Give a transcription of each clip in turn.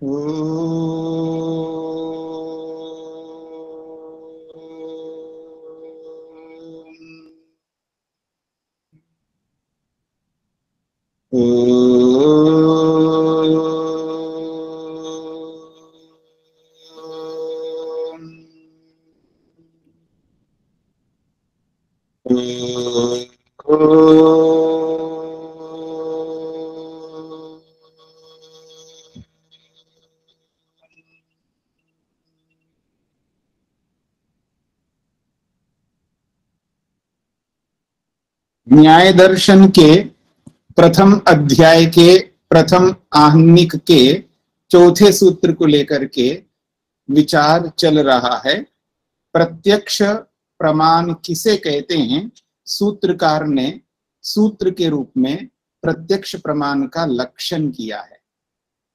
न्याय दर्शन के प्रथम अध्याय के प्रथम आहनिक के चौथे सूत्र को लेकर के विचार चल रहा है। प्रत्यक्ष प्रमाण किसे कहते हैं? सूत्रकार ने सूत्र के रूप में प्रत्यक्ष प्रमाण का लक्षण किया है।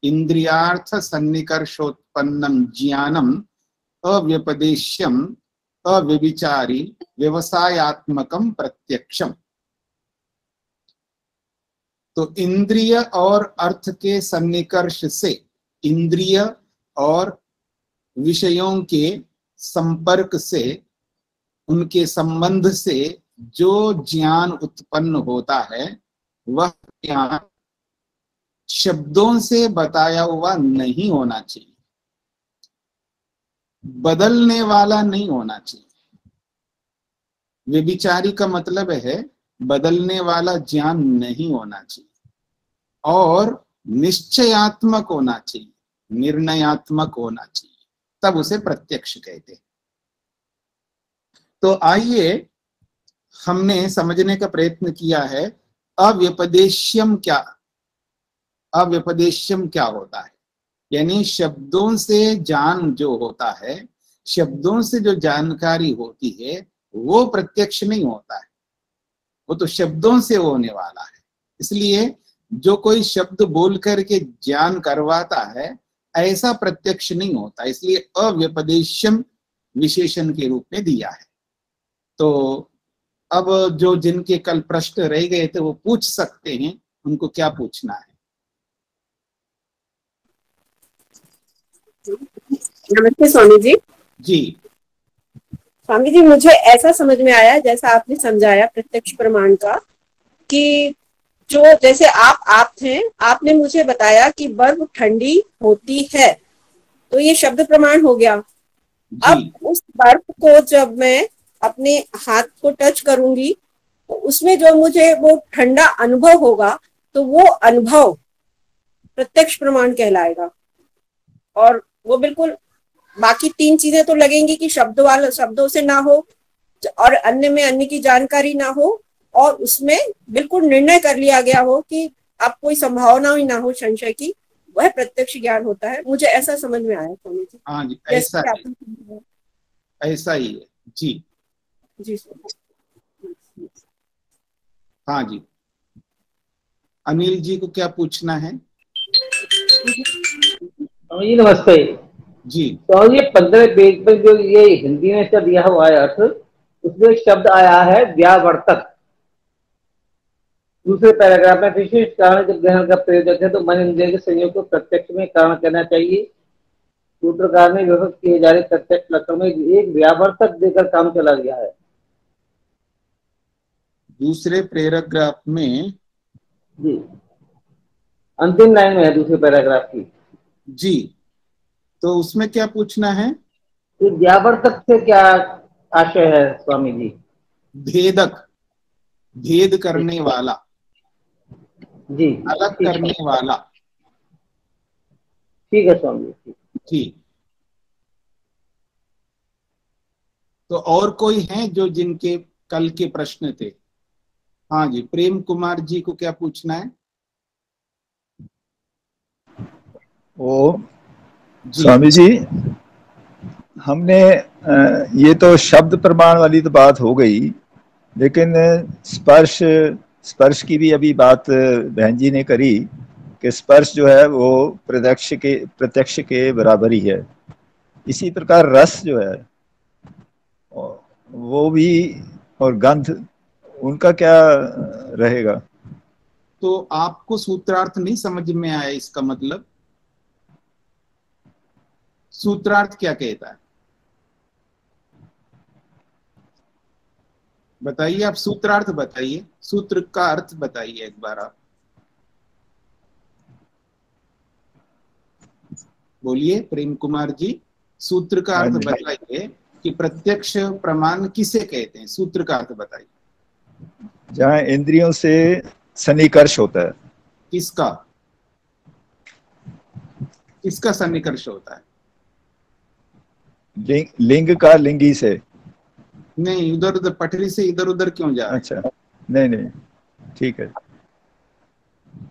इंद्रियार्थ सन्निकर्षोत्पन्नम ज्ञानम अव्यपदेश्यम अव्यभिचारी व्यवसायात्मकम प्रत्यक्षम। तो इंद्रिय और अर्थ के सन्निकर्ष से, इंद्रिय और विषयों के संपर्क से, उनके संबंध से जो ज्ञान उत्पन्न होता है वह ज्ञान शब्दों से बताया हुआ नहीं होना चाहिए, बदलने वाला नहीं होना चाहिए। व्यभिचारी का मतलब है बदलने वाला ज्ञान नहीं होना चाहिए, और निश्चयात्मक होना चाहिए, निर्णयात्मक होना चाहिए, तब उसे प्रत्यक्ष कहते हैं। तो आइए, हमने समझने का प्रयत्न किया है अव्यपदेश्यम क्या, अव्यपदेश्यम क्या होता है। यानी शब्दों से ज्ञान जो होता है, शब्दों से जो जानकारी होती है वो प्रत्यक्ष नहीं होता है, वो तो शब्दों से होने वाला है। इसलिए जो कोई शब्द बोल करके ज्ञान करवाता है ऐसा प्रत्यक्ष नहीं होता, इसलिए अव्यपदेश्यम विशेषण के रूप में दिया है। तो अब जो जिनके कल प्रश्न रह गए थे वो पूछ सकते हैं, उनको क्या पूछना है? नमस्ते स्वामी जी। जी स्वामी जी, मुझे ऐसा समझ में आया जैसा आपने समझाया प्रत्यक्ष प्रमाण का, कि जो जैसे आप थे, आपने मुझे बताया कि बर्फ ठंडी होती है, तो ये शब्द प्रमाण हो गया। अब उस बर्फ को जब मैं अपने हाथ को टच करूंगी तो उसमें जो मुझे वो ठंडा अनुभव होगा, तो वो अनुभव प्रत्यक्ष प्रमाण कहलाएगा। और वो बिल्कुल बाकी तीन चीजें तो लगेंगी कि शब्दों से ना हो, और अन्य में अन्य की जानकारी ना हो, और उसमें बिल्कुल निर्णय कर लिया गया हो कि अब कोई संभावना ही ना हो संशय की, वह प्रत्यक्ष ज्ञान होता है। मुझे ऐसा समझ में आया स्वामी जी। हाँ जी, ऐसा ही है। जी जी हाँ जी, अनिल जी को क्या पूछना है? जी नमस्ते जी। तो ये 15 पेज पर जो ये हिंदी में इसका दिया हुआ है अर्थ, उसमें एक शब्द आया है व्यावर्तक। दूसरे पैराग्राफ में विशेष कारण जब ग्रहण का प्रयोजक है तो मन इंद्रिय के संयोग को प्रत्यक्ष में कारण कहना चाहिए। सूत्रकार ने विभक्त किए जा रहे प्रत्यक्ष लक्षण में एक व्यावर्तक देकर काम चला गया है। दूसरे पैराग्राफ में जी, अंतिम लाइन में है दूसरे पैराग्राफ की। जी, तो उसमें क्या पूछना है? तो व्यावर्तक से क्या आशय है स्वामी जी? भेदक, भेद करने वाला, जी, अलग करने वाला। ठीक है स्वामी जी। ठीक। तो और कोई है जो जिनके कल के प्रश्न थे? हाँ जी, प्रेम कुमार जी को क्या पूछना है? ओ स्वामी जी, हमने ये तो शब्द प्रमाण वाली तो बात हो गई, लेकिन स्पर्श की भी अभी बात बहन जी ने करी कि स्पर्श जो है वो प्रत्यक्ष के बराबर ही है। इसी प्रकार रस जो है वो भी, और गंध, उनका क्या रहेगा? तो आपको सूत्रार्थ नहीं समझ में आया इसका मतलब? सूत्रार्थ क्या कहता है? बताइए आप, सूत्रार्थ बताइए, सूत्र का अर्थ बताइए एक बार आप बोलिए प्रेम कुमार जी, सूत्र का अर्थ बताइए कि प्रत्यक्ष प्रमाण किसे कहते हैं, सूत्र का अर्थ बताइए। जहाँ इंद्रियों से सन्निकर्ष होता है। किसका किसका सन्निकर्ष होता है? लिंग का लिंगी से। नहीं, उधर उधर पटरी से इधर उधर क्यों जा रहे? अच्छा, नहीं नहीं, ठीक है।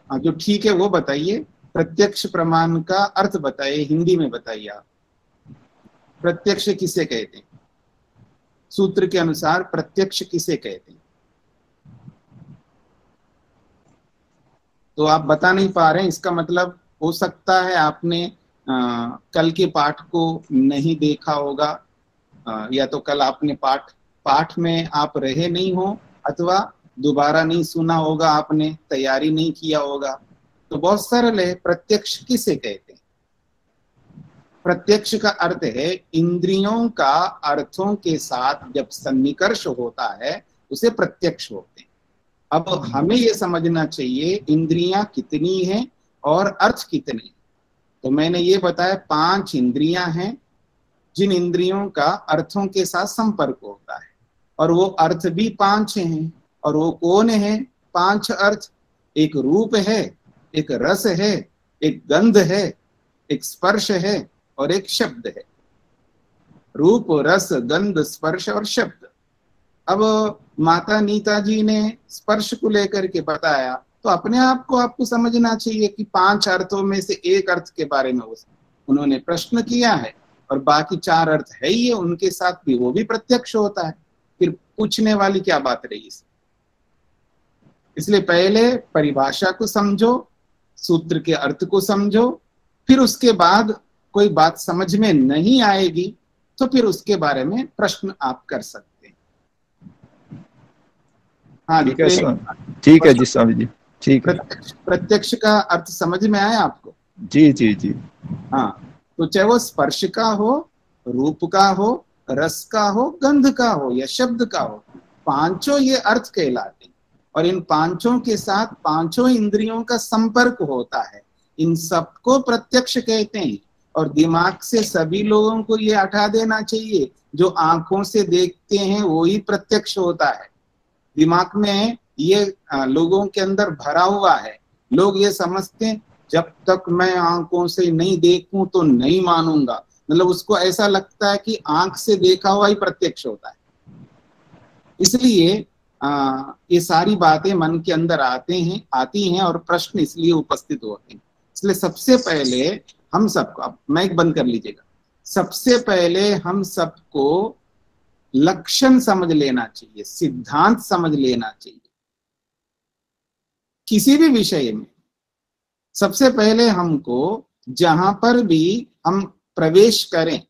हाँ, जो ठीक है वो बताइए। प्रत्यक्ष प्रमाण का अर्थ बताइए, हिंदी में बताइए आप। प्रत्यक्ष किसे कहते हैं? सूत्र के अनुसार प्रत्यक्ष किसे कहते हैं? तो आप बता नहीं पा रहे हैं, इसका मतलब हो सकता है आपने कल के पाठ को नहीं देखा होगा, या तो कल आपने पाठ में आप रहे नहीं हो, अथवा दोबारा नहीं सुना होगा, आपने तैयारी नहीं किया होगा। तो बहुत सरल है, प्रत्यक्ष किसे कहते हैं? प्रत्यक्ष का अर्थ है इंद्रियों का अर्थों के साथ जब सन्निकर्ष होता है उसे प्रत्यक्ष होते हैं। अब हमें यह समझना चाहिए इंद्रियां कितनी हैं और अर्थ कितने। तो मैंने ये बताया 5 इंद्रियां हैं जिन इंद्रियों का अर्थों के साथ संपर्क होता है, और वो अर्थ भी 5 हैं। और वो कौन है 5 अर्थ? एक रूप है, एक रस है, एक गंध है, एक स्पर्श है और एक शब्द है। रूप, रस, गंध, स्पर्श और शब्द। अब माता नीता जी ने स्पर्श को लेकर के बताया, तो अपने आप को आपको समझना चाहिए कि 5 अर्थों में से एक अर्थ के बारे में उन्होंने प्रश्न किया है, और बाकी 4 अर्थ है ही है, उनके साथ भी वो भी प्रत्यक्ष होता है। फिर पूछने वाली क्या बात रही? इसलिए पहले परिभाषा को समझो, सूत्र के अर्थ को समझो, फिर उसके बाद कोई बात समझ में नहीं आएगी तो फिर उसके बारे में प्रश्न आप कर सकते हैं। हाँ, ठीक है जी स्वामी जी, ठीक है। प्रत्यक्ष का अर्थ समझ में आया आपको? जी जी जी। हाँ, तो चाहे वो स्पर्श का हो, रूप का हो, रस का हो, गंध का हो या शब्द का हो, 5 ये अर्थ कहलाते हैं। और इन 5 के साथ 5 इंद्रियों का संपर्क होता है, इन सबको प्रत्यक्ष कहते हैं। और दिमाग से सभी लोगों को ये हटा देना चाहिए, जो आंखों से देखते हैं वो ही प्रत्यक्ष होता है। दिमाग में ये लोगों के अंदर भरा हुआ है। लोग ये समझते हैं जब तक मैं आंखों से नहीं देखूं तो नहीं मानूंगा। मतलब उसको ऐसा लगता है कि आंख से देखा हुआ ही प्रत्यक्ष होता है। इसलिए ये सारी बातें मन के अंदर आती हैं और प्रश्न इसलिए उपस्थित होते हैं। इसलिए सबसे पहले हम सबको, अब माइक बंद कर लीजिएगा, सबसे पहले हम सबको लक्षण समझ लेना चाहिए, सिद्धांत समझ लेना चाहिए किसी भी विषय में। सबसे पहले हमको जहां पर भी हम प्रवेश करें,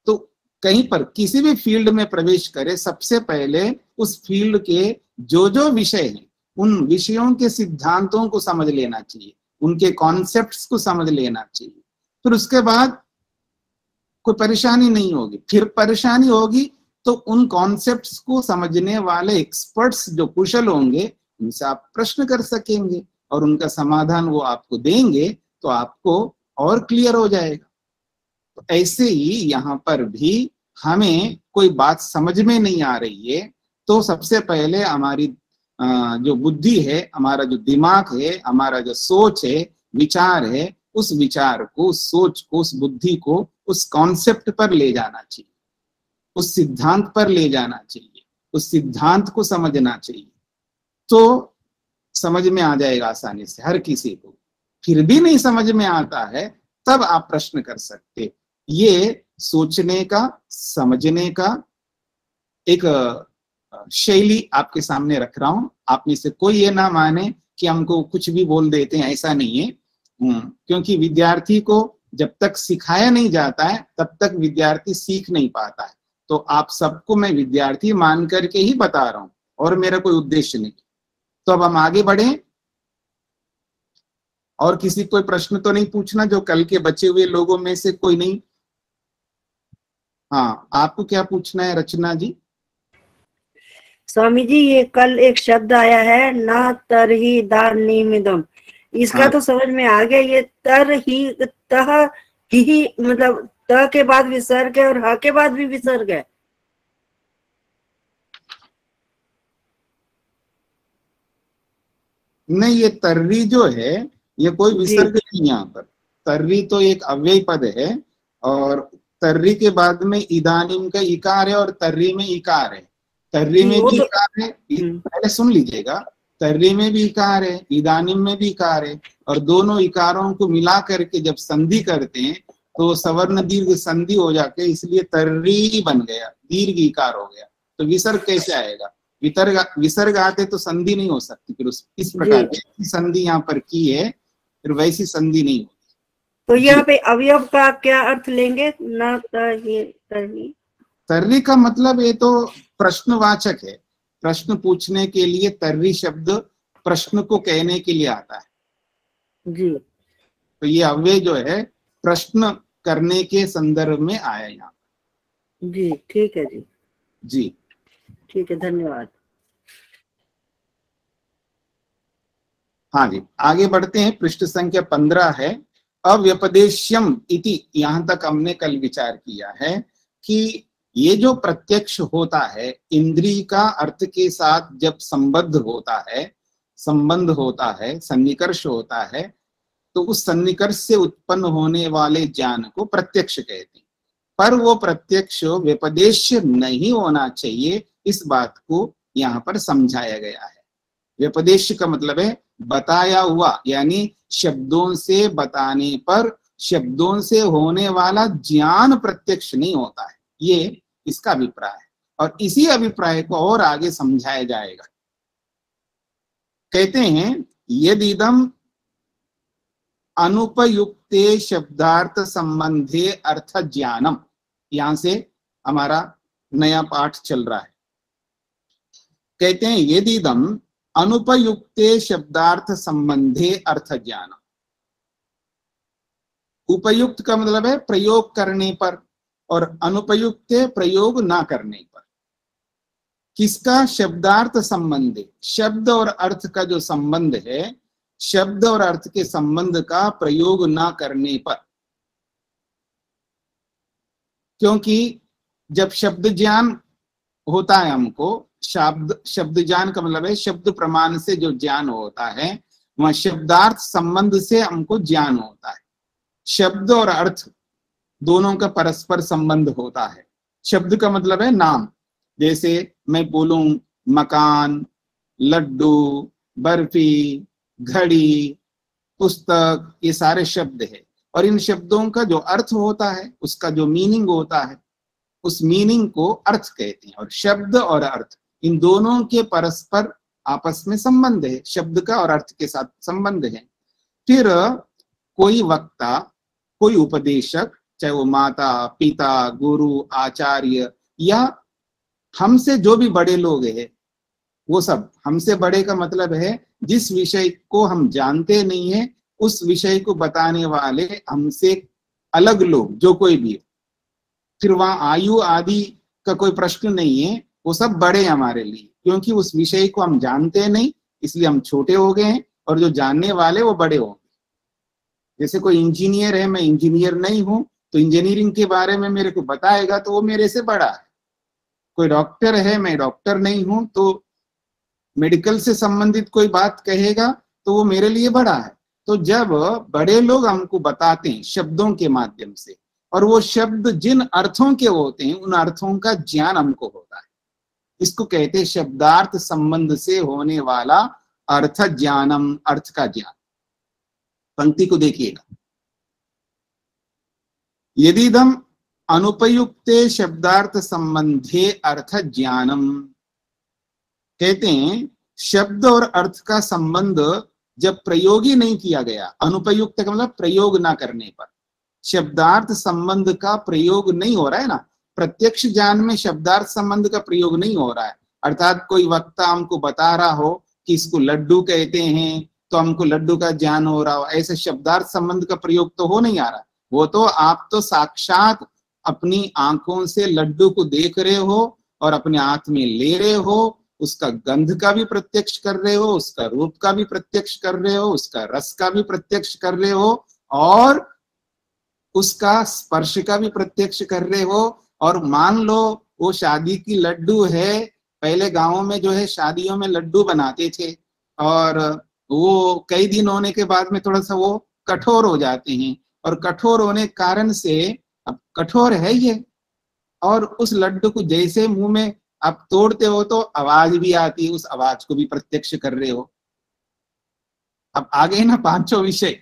तो कहीं पर किसी भी फील्ड में प्रवेश करें, सबसे पहले उस फील्ड के जो विषय हैं उन विषयों के सिद्धांतों को समझ लेना चाहिए, उनके कॉन्सेप्ट्स को समझ लेना चाहिए। फिर उसके बाद कोई परेशानी नहीं होगी। फिर परेशानी होगी तो उन कॉन्सेप्ट्स को समझने वाले एक्सपर्ट्स जो कुशल होंगे उनसे आप प्रश्न कर सकेंगे और उनका समाधान वो आपको देंगे, तो आपको और क्लियर हो जाएगा। तो ऐसे ही यहाँ पर भी हमें कोई बात समझ में नहीं आ रही है तो सबसे पहले हमारी जो बुद्धि है, हमारा जो दिमाग है, हमारा जो सोच है, विचार है, उस विचार को, उस सोच को, उस बुद्धि को उस कॉन्सेप्ट पर ले जाना चाहिए, उस सिद्धांत पर ले जाना चाहिए, उस सिद्धांत को समझना चाहिए। तो समझ में आ जाएगा आसानी से हर किसी को। फिर भी नहीं समझ में आता है तब आप प्रश्न कर सकते। ये सोचने का, समझने का एक शैली आपके सामने रख रहा हूं। आप में से कोई ये ना माने कि हमको कुछ भी बोल देते हैं, ऐसा नहीं है। क्योंकि विद्यार्थी को जब तक सिखाया नहीं जाता है तब तक विद्यार्थी सीख नहीं पाता है। तो आप सबको मैं विद्यार्थी मान करके ही बता रहा हूं और मेरा कोई उद्देश्य नहीं। तो अब हम आगे बढ़े और किसी कोई प्रश्न तो नहीं पूछना, जो कल के बचे हुए लोगों में से कोई नहीं? हाँ, आपको क्या पूछना है रचना जी? स्वामी जी, ये कल एक शब्द आया है ना तरही दानिमिदम, इसका हाँ, तो समझ में आ गया। ये तर ही तह ही मतलब त के बाद विसर्ग है और ह के बाद भी विसर्ग है। नहीं, ये तर्री जो है ये कोई जी विसर्ग नहीं यहाँ पर। तर्री तो एक अव्यय पद है, और तर्री के बाद में इदानीम का इकार है और तर्री में इकार है। तर्री जी, में वो भी तो इकार है, पहले सुन लीजिएगा। तर्री में भी इकार है, इदानीम में भी इकार है, और दोनों इकारों को मिला करके जब संधि करते हैं तो सवर्ण दीर्घ संधि हो जाके इसलिए तर्री बन गया, दीर्घ इकार हो गया। तो विसर्ग कैसे आएगा? विसर्ग आते तो संधि नहीं हो सकती, फिर उस इस प्रकार की संधि यहाँ पर की है, फिर वैसी संधि नहीं होती। तो यहाँ पे अवयव का क्या अर्थ लेंगे? न ये तरही, तर्री का मतलब ये तो प्रश्नवाचक है। प्रश्न पूछने के लिए तर्री शब्द प्रश्न को कहने के लिए आता है जी। तो ये अव्यय जो है प्रश्न करने के संदर्भ में आया यहाँ। जी ठीक है जी। जी ठीक है, धन्यवाद। हाँ जी, आगे बढ़ते हैं। पृष्ठ संख्या 15 है। अव्यपदेश्यम इति, यहां तक हमने कल विचार किया है कि ये जो प्रत्यक्ष होता है इंद्रिय का अर्थ के साथ जब संबद्ध होता है, संबंध होता है, सन्निकर्ष होता है, तो उस सन्निकर्ष से उत्पन्न होने वाले ज्ञान को प्रत्यक्ष कहते हैं। पर वो प्रत्यक्ष व्यपदेश्य नहीं होना चाहिए, इस बात को यहाँ पर समझाया गया है। व्यपदेश का मतलब है बताया हुआ, यानी शब्दों से बताने पर शब्दों से होने वाला ज्ञान प्रत्यक्ष नहीं होता है, ये इसका अभिप्राय है। और इसी अभिप्राय को और आगे समझाया जाएगा। कहते हैं यदिदम अनुपयुक्ते शब्दार्थ संबंधे अर्थ ज्ञानम, यहां से हमारा नया पाठ चल रहा है। कहते हैं यदिदम अनुपयुक्ते शब्दार्थ संबंधे अर्थ ज्ञानम। उपयुक्त का मतलब है प्रयोग करने पर, और अनुपयुक्त प्रयोग ना करने पर। किसका? शब्दार्थ संबंध, शब्द और अर्थ का जो संबंध है, शब्द और अर्थ के संबंध का प्रयोग ना करने पर। क्योंकि जब शब्द ज्ञान होता है हमको, शब्द ज्ञान का मतलब है शब्द प्रमाण से जो ज्ञान होता है, वह शब्दार्थ संबंध से हमको ज्ञान होता है। शब्द और अर्थ दोनों का परस्पर संबंध होता है। शब्द का मतलब है नाम, जैसे मैं बोलूं मकान, लड्डू, बर्फी, घड़ी, पुस्तक, ये सारे शब्द है। और इन शब्दों का जो अर्थ होता है, उसका जो मीनिंग होता है, उस मीनिंग को अर्थ कहते हैं। और शब्द और अर्थ इन दोनों के परस्पर आपस में संबंध है, शब्द का और अर्थ के साथ संबंध है। फिर कोई वक्ता, कोई उपदेशक, चाहे वो माता, पिता, गुरु, आचार्य, या हमसे जो भी बड़े लोग हैं, वो सब, हमसे बड़े का मतलब है जिस विषय को हम जानते नहीं है, उस विषय को बताने वाले हमसे अलग लोग, जो कोई भी। फिर वहां आयु आदि का कोई प्रश्न नहीं है, वो सब बड़े हमारे लिए, क्योंकि उस विषय को हम जानते नहीं, इसलिए हम छोटे हो गए हैं, और जो जानने वाले वो बड़े होंगे। जैसे कोई इंजीनियर है, मैं इंजीनियर नहीं हूं, तो इंजीनियरिंग के बारे में मेरे को बताएगा तो वो मेरे से बड़ा है। कोई डॉक्टर है, मैं डॉक्टर नहीं हूं, तो मेडिकल से संबंधित कोई बात कहेगा तो वो मेरे लिए बड़ा है। तो जब बड़े लोग हमको बताते हैं शब्दों के माध्यम से, और वो शब्द जिन अर्थों के होते हैं, उन अर्थों का ज्ञान हमको होता है, इसको कहते हैं शब्दार्थ संबंध से होने वाला अर्थ ज्ञानम, अर्थ का ज्ञान। पंक्ति को देखिएगा। यदिदम अनुपयुक्ते शब्दार्थ संबंधे अर्थ ज्ञानम, कहते हैं शब्द और अर्थ का संबंध जब प्रयोग ही नहीं किया गया, अनुपयुक्त का मतलब प्रयोग ना करने पर, शब्दार्थ संबंध का प्रयोग नहीं हो रहा है ना, प्रत्यक्ष ज्ञान में शब्दार्थ संबंध का प्रयोग नहीं हो रहा है। अर्थात कोई वक्ता हमको बता रहा हो कि इसको लड्डू कहते हैं, तो हमको लड्डू का ज्ञान हो रहा हो, ऐसे शब्दार्थ संबंध का प्रयोग तो हो नहीं आ रहा। वो तो आप तो साक्षात अपनी आंखों से लड्डू को देख रहे हो और अपने हाथ में ले रहे हो, उसका गंध का भी प्रत्यक्ष कर रहे हो, उसका रूप का भी प्रत्यक्ष कर रहे हो, उसका रस का भी प्रत्यक्ष कर रहे हो और उसका स्पर्श का भी प्रत्यक्ष कर रहे हो। और मान लो वो शादी की लड्डू है, पहले गांवों में जो है शादियों में लड्डू बनाते थे और वो कई दिन होने के बाद में थोड़ा सा वो कठोर हो जाते हैं और कठोर होने के कारण से, अब कठोर है ये, और उस लड्डू को जैसे मुंह में आप तोड़ते हो तो आवाज भी आती है, उस आवाज को भी प्रत्यक्ष कर रहे हो। अब आगे ना पांचों विषय,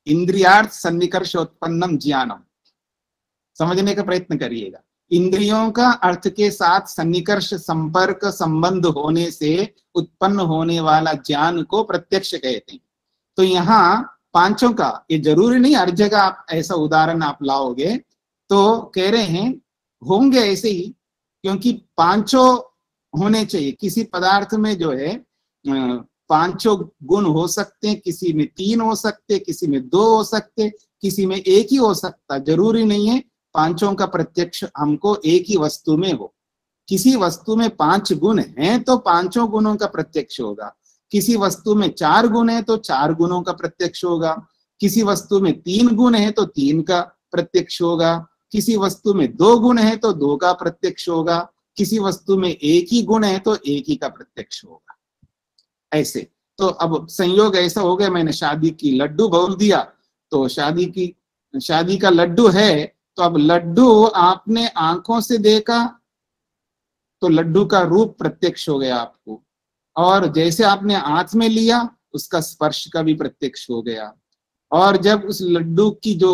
इंद्रियार्थ सन्निकर्षोत्पन्नम ज्ञानम, समझने का प्रयत्न करिएगा। इंद्रियों का अर्थ के साथ सन्निकर्ष संपर्क संबंध होने से उत्पन्न होने वाला ज्ञान को प्रत्यक्ष कहते हैं। तो यहाँ पांचों का, ये जरूरी नहीं हर जगह आप ऐसा उदाहरण आप लाओगे, तो कह रहे हैं होंगे ऐसे ही, क्योंकि पांचों होने चाहिए। किसी पदार्थ में जो है पांचों गुण हो सकते हैं, किसी में 3 हो सकते, किसी में 2 हो सकते, किसी में 1 ही हो सकता। जरूरी नहीं है पांचों का प्रत्यक्ष हमको एक ही वस्तु में हो। किसी वस्तु में 5 गुण हैं तो पांचों गुणों का प्रत्यक्ष होगा, किसी वस्तु में 4 गुण है तो 4 गुणों का प्रत्यक्ष होगा, किसी वस्तु में 3 गुण है तो 3 का प्रत्यक्ष होगा, किसी वस्तु में 2 गुण है तो 2 का प्रत्यक्ष होगा, किसी वस्तु में 1 ही गुण है तो 1 ही का प्रत्यक्ष होगा। ऐसे तो अब संयोग ऐसा हो गया, मैंने शादी की लड्डू बोल दिया तो शादी का लड्डू है, तो अब लड्डू आपने आंखों से देखा तो लड्डू का रूप प्रत्यक्ष हो गया आपको, और जैसे आपने हाथ में लिया उसका स्पर्श का भी प्रत्यक्ष हो गया, और जब उस लड्डू की जो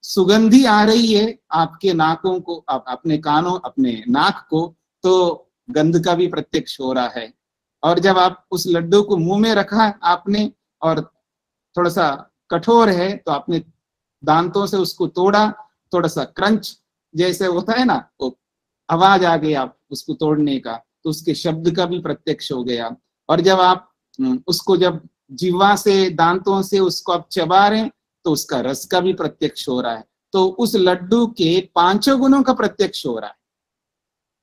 सुगंधी आ रही है आपके नाकों को, अपने कानों, अपने नाक को, तो गंध का भी प्रत्यक्ष हो रहा है। और जब आप उस लड्डू को मुंह में रखा आपने और थोड़ा सा कठोर है तो आपने दांतों से उसको तोड़ा, थोड़ा सा क्रंच जैसे होता है ना, वो आवाज आ गई आप उसको तोड़ने का, तो उसके शब्द का भी प्रत्यक्ष हो गया। और जब आप उसको जब जीवा से, दांतों से उसको आप चबा रहे तो उसका रस का भी प्रत्यक्ष हो रहा है। तो उस लड्डू के 5 गुणों का प्रत्यक्ष हो रहा है।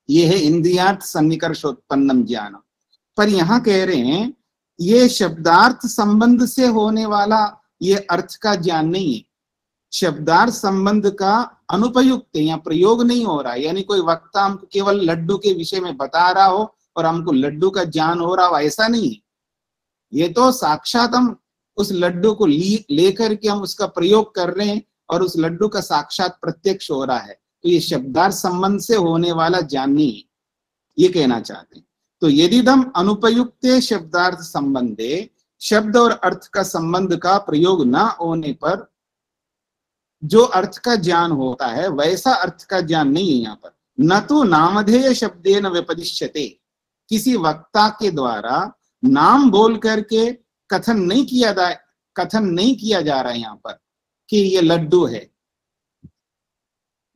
ये है इंद्रियार्थ सन्निकर्षोत्पन्नम ज्ञान। पर यहाँ कह रहे हैं ये शब्दार्थ संबंध से होने वाला ये अर्थ का ज्ञान नहीं है, शब्दार्थ संबंध का अनुपयुक्त है, यहाँ प्रयोग नहीं हो रहा है। यानी कोई वक्ता हमको केवल लड्डू के विषय में बता रहा हो और हमको लड्डू का ज्ञान हो रहा हो, ऐसा नहीं है। ये तो साक्षात हम उस लड्डू को लेकर के हम उसका प्रयोग कर रहे हैं और उस लड्डू का साक्षात प्रत्यक्ष हो रहा है। तो ये शब्दार्थ संबंध से होने वाला ज्ञान नहीं है, ये कहना चाहते हैं। तो यदिदम अनुपयुक्त शब्दार्थ संबंधे, शब्द और अर्थ का संबंध का प्रयोग न होने पर जो अर्थ का ज्ञान होता है वैसा अर्थ का ज्ञान नहीं है यहाँ पर। न तो नामधेय शब्देन व्यपदिश्यते, किसी वक्ता के द्वारा नाम बोल करके कथन नहीं किया जा रहा है यहाँ पर कि ये लड्डू है।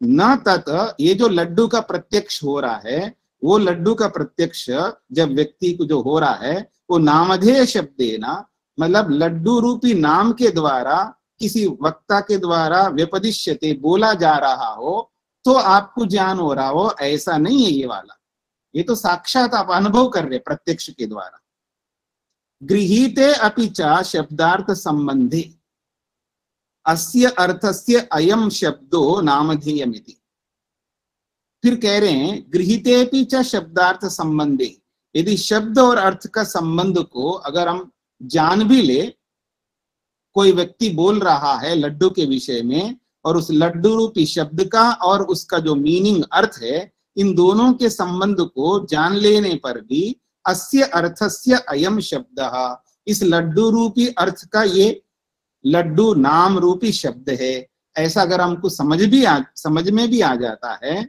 न तत, ये जो लड्डू का प्रत्यक्ष हो रहा है, वो लड्डू का प्रत्यक्ष जब व्यक्ति को जो हो रहा है वो नामधेय शब्देना, मतलब लड्डू रूपी नाम के द्वारा, किसी वक्ता के द्वारा व्यपदिश्यते, बोला जा रहा हो तो आपको ज्ञान हो रहा हो, ऐसा नहीं है ये वाला। ये तो साक्षात आप अनुभव कर रहे प्रत्यक्ष के द्वारा। गृहीते अपि च शब्दार्थ संबंधे अस्य अर्थस्य अयम शब्दो नामधेयमिति। फिर कह रहे हैं गृहीते अपि च शब्दार्थ संबंधे, यदि शब्द और अर्थ का संबंध को अगर हम जान भी ले, कोई व्यक्ति बोल रहा है लड्डू के विषय में और उस लड्डू रूपी शब्द का और उसका जो मीनिंग अर्थ है, इन दोनों के संबंध को जान लेने पर भी अस्य अर्थस्य अयम शब्दः, इस लड्डू रूपी अर्थ का ये लड्डू नाम रूपी शब्द है, ऐसा अगर हमको समझ में भी आ जाता है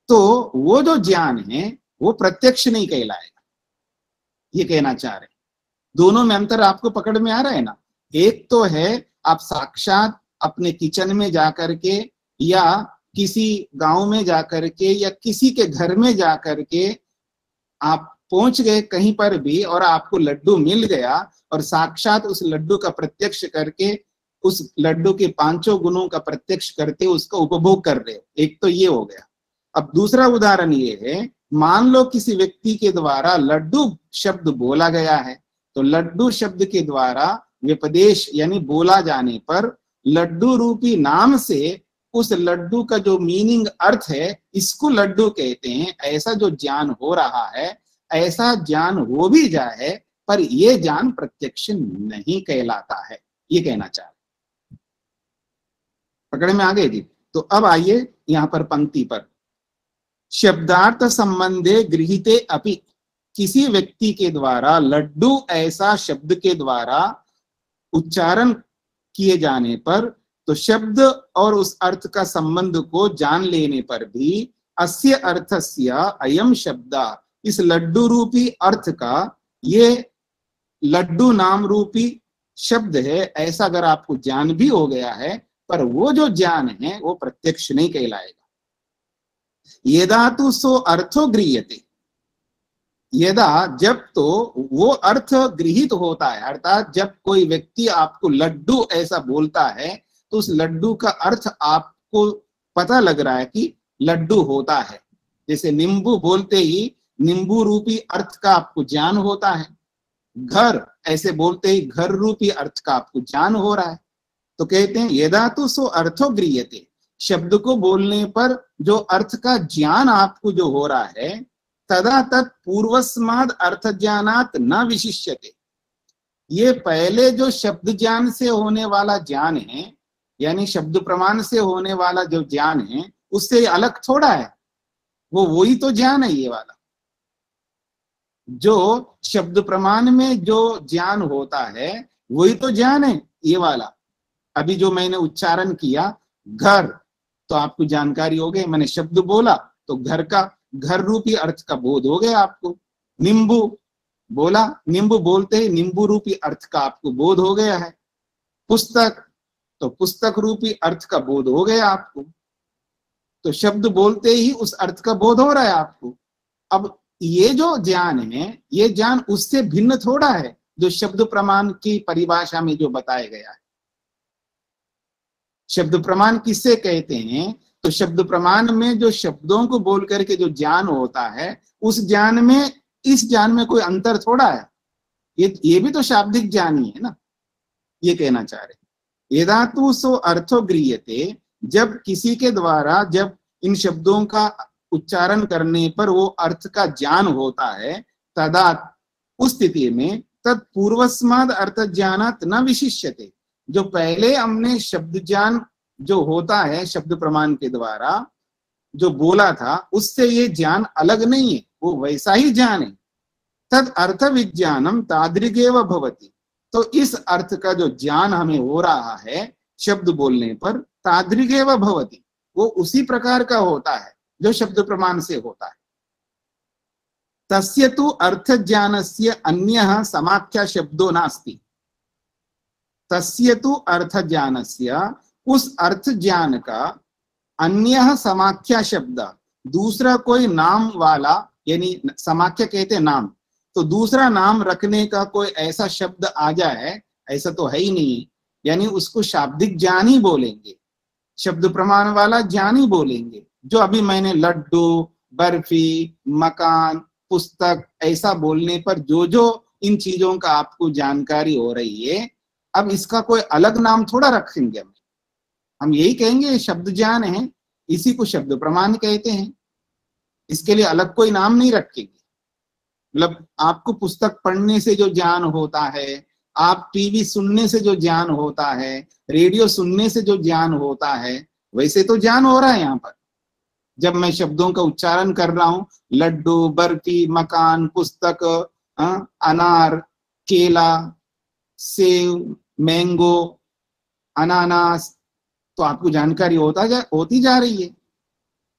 तो वो जो ज्ञान है वो प्रत्यक्ष नहीं कहलाएगा, ये कहना चाह रहे। दोनों में अंतर आपको पकड़ में आ रहा है ना। एक तो है आप साक्षात अपने किचन में जाकर के या किसी गांव में जाकर के या किसी के घर में जाकर के आप पहुंच गए कहीं पर भी और आपको लड्डू मिल गया और साक्षात उस लड्डू का प्रत्यक्ष करके उस लड्डू के पांचों गुणों का प्रत्यक्ष करते उसका उपभोग कर रहे हो, एक तो ये हो गया। अब दूसरा उदाहरण ये है, मान लो किसी व्यक्ति के द्वारा लड्डू शब्द बोला गया है, तो लड्डू शब्द के द्वारा व्यपदेश यानी बोला जाने पर लड्डू रूपी नाम से उस लड्डू का जो मीनिंग अर्थ है, इसको लड्डू कहते हैं। ऐसा जो ज्ञान हो रहा है, ऐसा ज्ञान हो भी जाए पर यह ज्ञान प्रत्यक्ष नहीं कहलाता है, ये कहना चाह रहे। पकड़ में आ गई जी। तो अब आइए यहां पर पंक्ति पर, शब्दार्थ संबंधे गृहीते अपि, किसी व्यक्ति के द्वारा लड्डू ऐसा शब्द के द्वारा उच्चारण किए जाने पर, तो शब्द और उस अर्थ का संबंध को जान लेने पर भी अस्य अर्थस्य अयम शब्द, इस लड्डू रूपी अर्थ का ये लड्डू नाम रूपी शब्द है, ऐसा अगर आपको ज्ञान भी हो गया है, पर वो जो ज्ञान है वो प्रत्यक्ष नहीं कहलाएगा। यदा तो सो अर्थो गृह्यते, यदा जब तो वो अर्थ गृहीत होता है, अर्थात जब कोई व्यक्ति आपको लड्डू ऐसा बोलता है तो उस लड्डू का अर्थ आपको पता लग रहा है कि लड्डू होता है। जैसे नींबू बोलते ही नींबू रूपी अर्थ का आपको ज्ञान होता है, घर ऐसे बोलते ही घर रूपी अर्थ का आपको ज्ञान हो रहा है। तो कहते हैं यदा तो सो अर्थो गृह्यते, शब्द को बोलने पर जो अर्थ का ज्ञान आपको जो हो रहा है, तदा तत् पूर्वस्माद अर्थ ज्ञानात न विशिष्यते, ये पहले जो शब्द ज्ञान से होने वाला ज्ञान है, यानी शब्द प्रमाण से होने वाला जो ज्ञान है, उससे अलग थोड़ा है, वो वही तो ज्ञान है। ये वाला जो शब्द प्रमाण में जो ज्ञान होता है वही तो ज्ञान है। ये वाला अभी जो मैंने उच्चारण किया घर, तो आपको जानकारी हो गई, मैंने शब्द बोला तो घर का घर रूपी अर्थ का बोध हो गया आपको। नींबू बोला, नींबू बोलते ही नींबू रूपी अर्थ का आपको बोध हो गया है। पुस्तक, तो पुस्तक रूपी अर्थ का बोध हो गया आपको। तो शब्द बोलते ही उस अर्थ का बोध हो रहा है आपको। अब ये जो ज्ञान है, ये ज्ञान उससे भिन्न थोड़ा है जो शब्द प्रमाण की परिभाषा में जो बताया गया है। शब्द प्रमाण किससे कहते हैं? तो शब्द प्रमाण में जो शब्दों को बोल करके जो ज्ञान होता है, उस ज्ञान में इस ज्ञान में कोई अंतर थोड़ा है। ये भी तो शाब्दिक ज्ञान ही है ना, ये कहना चाह रहे। यदा तु सो अर्थो गृह्यते, जब किसी के द्वारा जब इन शब्दों का उच्चारण करने पर वो अर्थ का ज्ञान होता है, तदा उस स्थिति में तत्पूर्वस्माद अर्थ ज्ञानात् न विशिष्यते, जो पहले हमने शब्द ज्ञान जो होता है शब्द प्रमाण के द्वारा जो बोला था, उससे ये ज्ञान अलग नहीं है, वो वैसा ही ज्ञान है। तद अर्थ विज्ञानम तादृगेव भवति, तो इस अर्थ का जो ज्ञान हमें हो रहा है शब्द बोलने पर, तादृगेव भवति, वो उसी प्रकार का होता है जो शब्द प्रमाण से होता है। तस्य तु अर्थ ज्ञानस्य अन्यः समाख्या शब्दो नास्ति। तस्य तु अर्थ ज्ञानस्य, उस अर्थ ज्ञान का अन्यः समाख्या शब्द, दूसरा कोई नाम वाला, यानी समाख्या कहते हैं नाम, तो दूसरा नाम रखने का कोई ऐसा शब्द आ जाए, ऐसा तो है ही नहीं, यानी उसको शाब्दिक ज्ञान ही बोलेंगे, शब्द प्रमाण वाला ज्ञान ही बोलेंगे। जो अभी मैंने लड्डू, बर्फी, मकान, पुस्तक ऐसा बोलने पर जो जो इन चीजों का आपको जानकारी हो रही है, अब इसका कोई अलग नाम थोड़ा रखेंगे हम यही कहेंगे शब्द ज्ञान है, इसी को शब्द प्रमाण कहते हैं, इसके लिए अलग कोई नाम नहीं रखेंगे। मतलब आपको पुस्तक पढ़ने से जो ज्ञान होता है, आप टीवी सुनने से जो ज्ञान होता है, रेडियो सुनने से जो ज्ञान होता है, वैसे तो ज्ञान हो रहा है यहाँ पर। जब मैं शब्दों का उच्चारण कर रहा हूं, लड्डू, बर्फी, मकान, पुस्तक, अनार, केला, सेब, मैंगो, अनानास, तो आपको जानकारी होती जा रही है।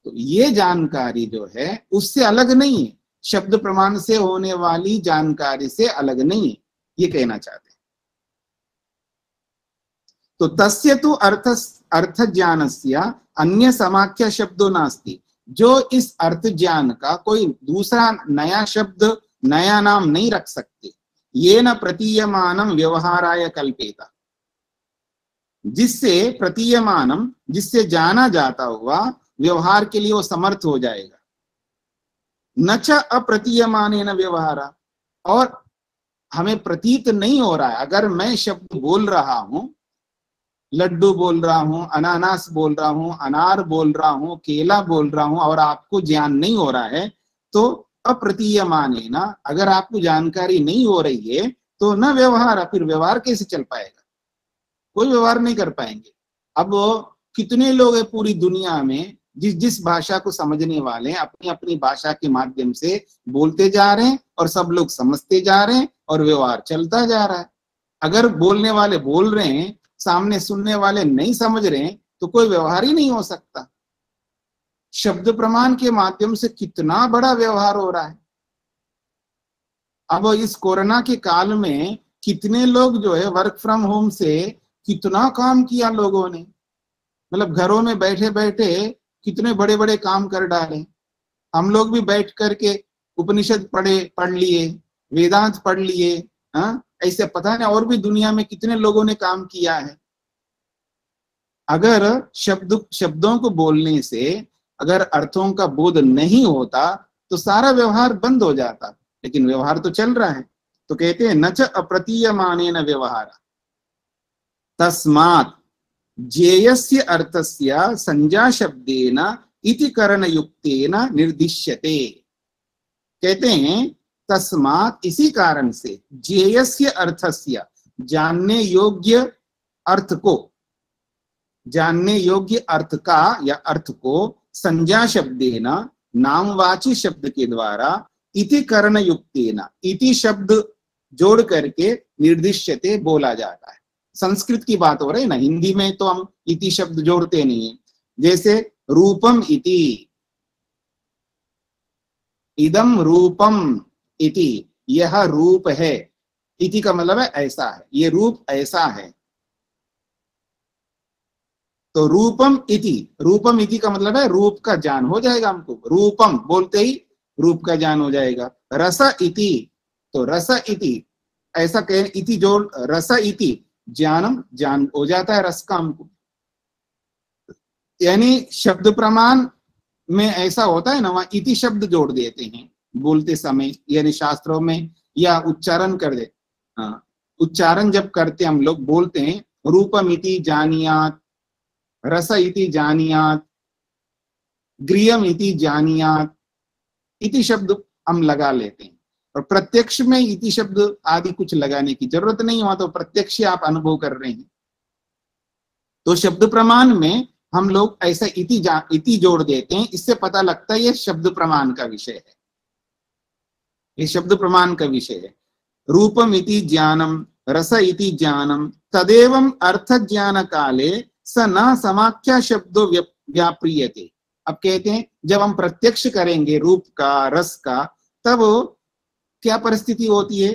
तो ये जानकारी जो है उससे अलग नहीं है, शब्द प्रमाण से होने वाली जानकारी से अलग नहीं है, ये कहना चाहते हैं। तो तस्य तु अर्थ ज्ञानस्य अन्य समाख्या शब्दो नास्ति, जो इस अर्थ ज्ञान का कोई दूसरा नया शब्द नया नाम नहीं रख सकते। ये न प्रतीयमानम व्यवहाराय कल्पेता, जिससे प्रतीयमानम, जिससे जाना जाता हुआ व्यवहार के लिए वो समर्थ हो जाएगा। न च अप्रतीयमानेन व्यवहारा, और हमें प्रतीत नहीं हो रहा है। अगर मैं शब्द बोल रहा हूं, लड्डू बोल रहा हूं, अनानास बोल रहा हूं, अनार बोल रहा हूं, केला बोल रहा हूं, और आपको ज्ञान नहीं हो रहा है, तो अप्रतीयमानेन, अगर आपको जानकारी नहीं हो रही है तो न व्यवहार, फिर व्यवहार कैसे चल पाएगा? कोई व्यवहार नहीं कर पाएंगे। अब कितने लोग हैं पूरी दुनिया में जिस जिस भाषा को समझने वाले हैं, अपनी अपनी भाषा के माध्यम से बोलते जा रहे हैं, और सब लोग समझते जा रहे हैं, और व्यवहार चलता जा रहा है। अगर बोलने वाले बोल रहे हैं, सामने सुनने वाले नहीं समझ रहे हैं, तो कोई व्यवहार ही नहीं हो सकता। शब्द प्रमाण के माध्यम से कितना बड़ा व्यवहार हो रहा है। अब इस कोरोना के काल में कितने लोग जो है वर्क फ्रॉम होम से कितना काम किया लोगों ने, मतलब घरों में बैठे बैठे कितने बड़े बड़े काम कर डाले। हम लोग भी बैठ करके उपनिषद पढ़ लिए, वेदांत पढ़ लिए। हाँ, ऐसे पता नहीं और भी दुनिया में कितने लोगों ने काम किया है। अगर शब्दों को बोलने से अगर अर्थों का बोध नहीं होता तो सारा व्यवहार बंद हो जाता, लेकिन व्यवहार तो चल रहा है। तो कहते हैं न च अप्रतीयमानेन व्यवहार तस्मात् ज्ञेयस्य अर्थस्य संज्ञा शब्देन इति करणयुक्तेन निर्दिश्यते। कहते हैं तस्मात्, इसी कारण से, ज्ञेयस्य अर्थस्य, जानने योग्य अर्थ को, जानने योग्य अर्थ का या अर्थ को संज्ञा शब्देन, नामवाची शब्द के द्वारा, इति करणयुक्तेन, इति शब्द जोड़ करके निर्दिश्यते, बोला जाता है। संस्कृत की बात हो रही है ना, हिंदी में तो हम इति शब्द जोड़ते नहीं है। जैसे रूपम इति, इदम रूपम इति, यह रूप है। इति का मतलब है ऐसा है, ये रूप ऐसा है। तो रूपम इति का मतलब है रूप का ज्ञान हो जाएगा हमको। रूपम बोलते ही रूप का ज्ञान हो जाएगा। रस इति, तो रस इति ऐसा कहें, इति जोड़ रस इति, ज्ञानम, ज्ञान हो जाता है रस का हमको। यानी शब्द प्रमाण में ऐसा होता है ना, वहां इति शब्द जोड़ देते हैं बोलते समय, यानी शास्त्रों में, या उच्चारण कर दे। हाँ, उच्चारण जब करते हम लोग बोलते हैं रूपम इति जानियात, रस इति जानियात, गृहम इति जानियात, इति शब्द हम लगा लेते हैं। और प्रत्यक्ष में इति शब्द आदि कुछ लगाने की जरूरत नहीं हुआ, तो प्रत्यक्ष आप अनुभव कर रहे हैं। तो शब्द प्रमाण में हम लोग ऐसा इति जोड़ देते हैं, इससे पता लगता है ये शब्द प्रमाण का विषय है, ये शब्द प्रमाण का विषय है। रूपम इति ज्ञानम, रस इति ज्ञानम, तदेवं अर्थ ज्ञान काले स न समाख्या शब्दो व्याप्रियते। अब कहते हैं जब हम प्रत्यक्ष करेंगे रूप का, रस का, तब क्या परिस्थिति होती है?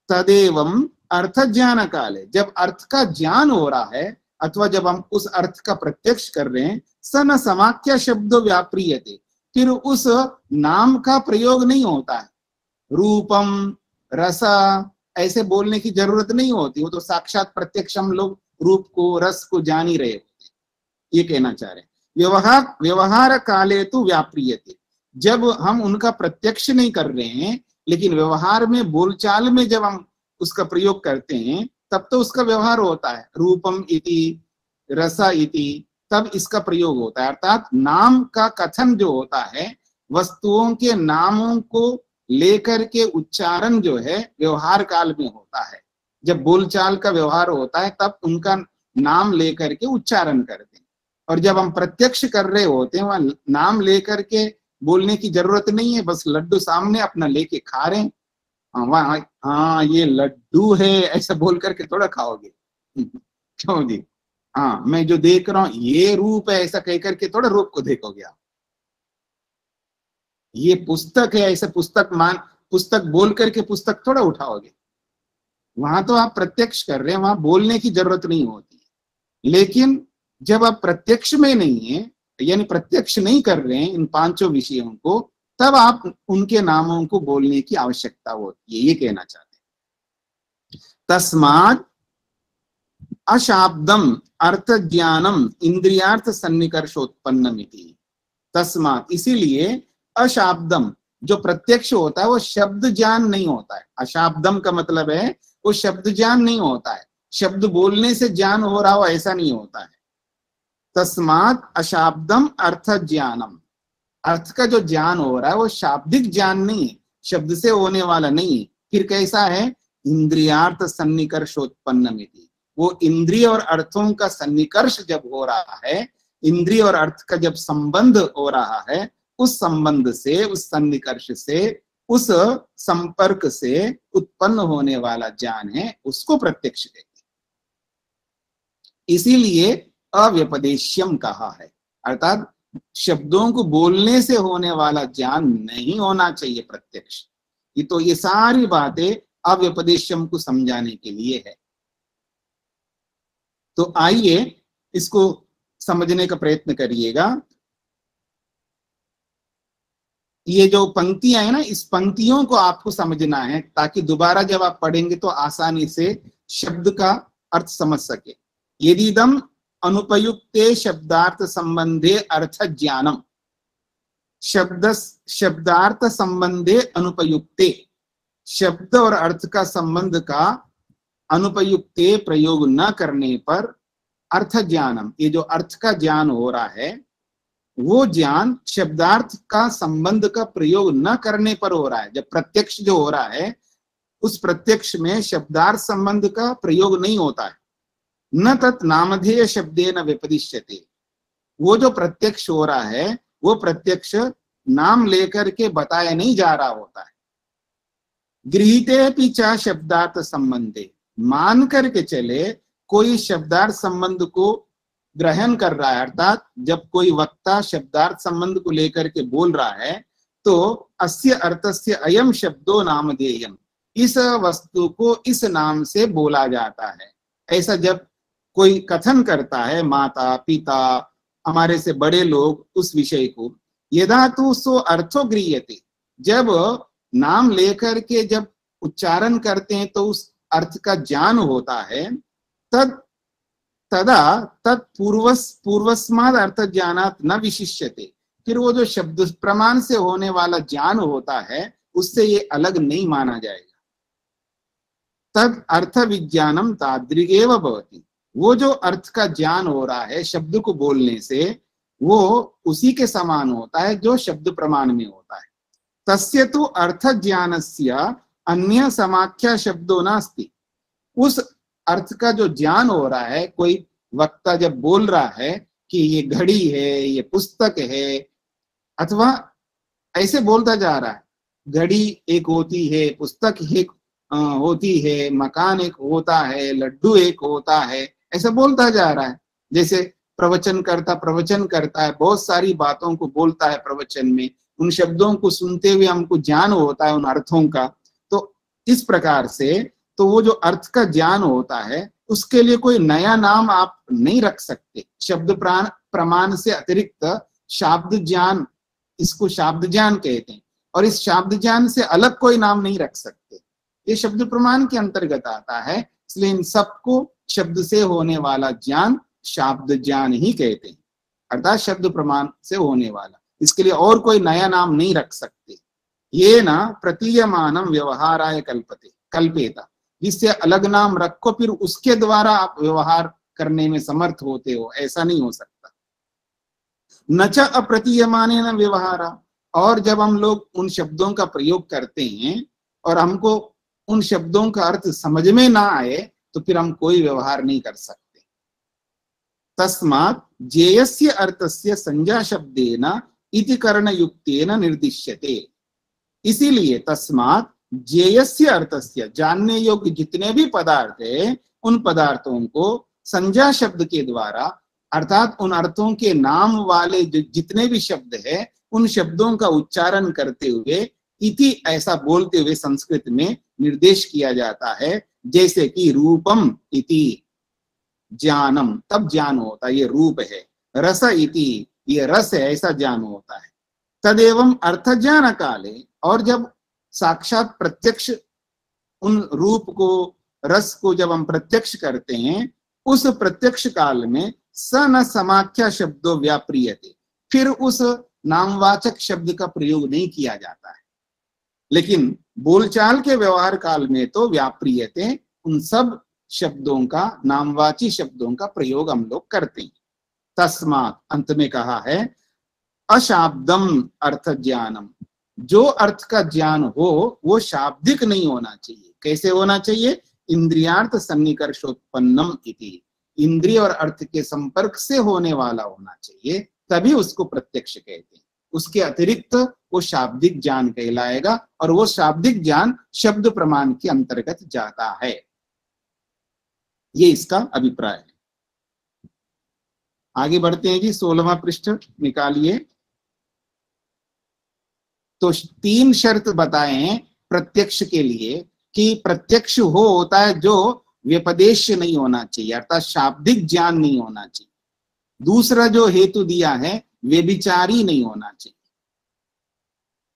तदेवं अर्थ ज्ञान काले, जब अर्थ का ज्ञान हो रहा है अथवा जब हम उस अर्थ का प्रत्यक्ष कर रहे हैं, स न समाख्या शब्दो व्याप्रियते, फिर उस नाम का प्रयोग नहीं होता है। रूपम, रसा ऐसे बोलने की जरूरत नहीं होती, वो तो साक्षात प्रत्यक्ष हम लोग रूप को, रस को जान ही रहे होते, ये कहना चाह रहे हैं। व्यवहार काले तो व्याप्रियते, जब हम उनका प्रत्यक्ष नहीं कर रहे हैं लेकिन व्यवहार में, बोलचाल में जब हम उसका प्रयोग करते हैं तब तो उसका व्यवहार होता है। रूपम इति, रसा इति, तब इसका प्रयोग होता है। अर्थात नाम का कथन जो होता है, वस्तुओं के नामों को लेकर के उच्चारण जो है व्यवहार काल में होता है। जब बोलचाल का व्यवहार होता है तब उनका नाम लेकर के उच्चारण करते हैं, और जब हम प्रत्यक्ष कर रहे होते हैं वहां नाम लेकर के बोलने की जरूरत नहीं है, बस लड्डू सामने अपना लेके खा रहे हैं। हाँ ये लड्डू है ऐसा बोल करके थोड़ा खाओगे क्यों जी? हाँ, मैं जो देख रहा हूं ये रूप है ऐसा कह करके थोड़ा रूप को देखोगे आप। ये पुस्तक है ऐसा पुस्तक बोल करके पुस्तक थोड़ा उठाओगे। वहां तो आप प्रत्यक्ष कर रहे हैं, वहां बोलने की जरूरत नहीं होती है। लेकिन जब आप प्रत्यक्ष में नहीं है, यानी प्रत्यक्ष नहीं कर रहे हैं इन पांचों विषयों को, तब आप उनके नामों को बोलने की आवश्यकता होती है, ये कहना चाहते हैं। तस्मात् अशाब्दम अर्थ ज्ञानम इंद्रियार्थ सन्निकर्षोत्पन्नमिति। तस्मात् इसीलिए अशाब्दम जो प्रत्यक्ष होता है वो शब्द ज्ञान नहीं होता है। अशाब्दम का मतलब है वो शब्द ज्ञान नहीं होता है, शब्द बोलने से ज्ञान हो रहा हो ऐसा नहीं होता है। तस्मात् अशाब्दम अर्थ ज्ञानम, अर्थ का जो ज्ञान हो रहा है वो शाब्दिक ज्ञान नहीं है, शब्द से होने वाला नहीं है। फिर कैसा है? इंद्रियार्थ सन्निकर्षोत्पन्नमिति, वो इंद्रिय और अर्थों का सन्निकर्ष जब हो रहा है, इंद्रिय और अर्थ का जब संबंध हो रहा है, उस संबंध से, उस सन्निकर्ष से, उस संपर्क से उत्पन्न होने वाला ज्ञान है, उसको प्रत्यक्ष कहते हैं। इसीलिए अव्यपदेश्यम कहा है, अर्थात शब्दों को बोलने से होने वाला ज्ञान नहीं होना चाहिए प्रत्यक्ष। ये सारी बातें अव्यपदेश्यम को समझाने के लिए है। तो आइए इसको समझने का प्रयत्न करिएगा। ये जो पंक्तियां है ना, इस पंक्तियों को आपको समझना है ताकि दोबारा जब आप पढ़ेंगे तो आसानी से शब्द का अर्थ समझ सके। यदिदम अनुपयुक्ते शब्दार्थ संबंधे अर्थ ज्ञानम, शब्दार्थ संबंधे अनुपयुक्ते, शब्द और अर्थ का संबंध का अनुपयुक्ते प्रयोग न करने पर अर्थ ज्ञानम, ये जो अर्थ का ज्ञान हो रहा है वो ज्ञान शब्दार्थ का संबंध का प्रयोग न करने पर हो रहा है। जब प्रत्यक्ष जो हो रहा है उस प्रत्यक्ष में शब्दार्थ संबंध का प्रयोग नहीं होता है। न तत् नामधेय शब्देन व्यपदिश्यते, वो जो प्रत्यक्ष हो रहा है वो प्रत्यक्ष नाम लेकर के बताया नहीं जा रहा होता है। गृहीते च शब्दार्थ संबंधे, मान करके चले कोई शब्दार्थ संबंध को ग्रहण कर रहा है, अर्थात जब कोई वक्ता शब्दार्थ संबंध को लेकर के बोल रहा है तो अस्य अर्थस्य अयम शब्दो नामधेयम, इस वस्तु को इस नाम से बोला जाता है। ऐसा जब कोई कथन करता है, माता पिता हमारे से बड़े लोग उस विषय को, यदा तु सो अर्थो गृह्यते, जब नाम लेकर के जब उच्चारण करते हैं तो उस अर्थ का ज्ञान होता है, तदा पूर्वस्माद अर्थ ज्ञानात् न विशिष्यते, फिर वो जो शब्द प्रमाण से होने वाला ज्ञान होता है उससे ये अलग नहीं माना जाएगा। तद अर्थ विज्ञानम तादृगेव भवति, वो जो अर्थ का ज्ञान हो रहा है शब्द को बोलने से वो उसी के समान होता है जो शब्द प्रमाण में होता है। तस्य तु अर्थ ज्ञानस्य अन्य समाख्या शब्दो नास्ति, उस अर्थ का जो ज्ञान हो रहा है, कोई वक्ता जब बोल रहा है कि ये घड़ी है, ये पुस्तक है, अथवा ऐसे बोलता जा रहा है, घड़ी एक होती है, पुस्तक एक होती है, मकान एक होता है, लड्डू एक होता है, ऐसा बोलता जा रहा है। जैसे प्रवचन करता है, बहुत सारी बातों को बोलता है प्रवचन में, उन शब्दों को सुनते हुए हमको ज्ञान होता है उन अर्थों का। तो इस प्रकार से तो वो जो अर्थ का ज्ञान होता है उसके लिए कोई नया नाम आप नहीं रख सकते। शब्द प्रमाण से अतिरिक्त शाब्द ज्ञान, इसको शाब्द ज्ञान कहते हैं, और इस शाब्द ज्ञान से अलग कोई नाम नहीं रख सकते। ये शब्द प्रमाण के अंतर्गत आता है, इसलिए इन सबको शब्द से होने वाला ज्ञान शाब्द ज्ञान ही कहते हैं, अर्थात शब्द प्रमाण से होने वाला। इसके लिए और कोई नया नाम नहीं रख सकते। ये ना प्रतीयमानम व्यवहाराय कल्पेता, जिससे अलग नाम रखो फिर उसके द्वारा आप व्यवहार करने में समर्थ होते हो, ऐसा नहीं हो सकता। न च अप्रतीयमाने न व्यवहारा, और जब हम लोग उन शब्दों का प्रयोग करते हैं और हमको उन शब्दों का अर्थ समझ में ना आए तो फिर हम कोई व्यवहार नहीं कर सकते। तस्मात् ज्ञेयस्य अर्थस्य संज्ञा शब्देन इति करणयुक्तेन निर्दिश्यते, इसीलिए तस्मात् ज्ञेयस्य अर्थस्य, जानने योग्य जितने भी पदार्थ है उन पदार्थों को संज्ञा शब्द के द्वारा, अर्थात उन अर्थों के नाम वाले जितने भी शब्द है उन शब्दों का उच्चारण करते हुए, इति ऐसा बोलते हुए संस्कृत में निर्देश किया जाता है। जैसे कि रूपम इति ज्ञानम, तब ज्ञान होता है ये रूप है, रस इति ये रस है, ऐसा ज्ञान होता है। तदेवं अर्थ ज्ञान काले, और जब साक्षात प्रत्यक्ष उन रूप को, रस को जब हम प्रत्यक्ष करते हैं, उस प्रत्यक्ष काल में स न समाख्या शब्दों व्याप्रियते, फिर उस नामवाचक शब्द का प्रयोग नहीं किया जाता है। लेकिन बोलचाल के व्यवहार काल में तो व्याप्रियते, उन सब शब्दों का, नामवाची शब्दों का प्रयोग हम लोग करते हैं। तस्मात्, अंत में कहा है, अशाब्दम अर्थ ज्ञानम, जो अर्थ का ज्ञान हो वो शाब्दिक नहीं होना चाहिए। कैसे होना चाहिए? इंद्रियार्थ सन्निकर्षोत्पन्नम इति, इंद्रिय और अर्थ के संपर्क से होने वाला होना चाहिए, तभी उसको प्रत्यक्ष कहते हैं। उसके अतिरिक्त वो शाब्दिक ज्ञान कहलाएगा, और वो शाब्दिक ज्ञान शब्द प्रमाण के अंतर्गत जाता है। ये इसका अभिप्राय है। आगे बढ़ते हैं जी, 16वां पृष्ठ निकालिए। तो 3 शर्त बताए हैं प्रत्यक्ष के लिए, कि प्रत्यक्ष हो होता है जो व्यपदेश्य नहीं होना चाहिए, अर्थात शाब्दिक ज्ञान नहीं होना चाहिए। दूसरा जो हेतु दिया है, व्यभिचारी नहीं होना चाहिए।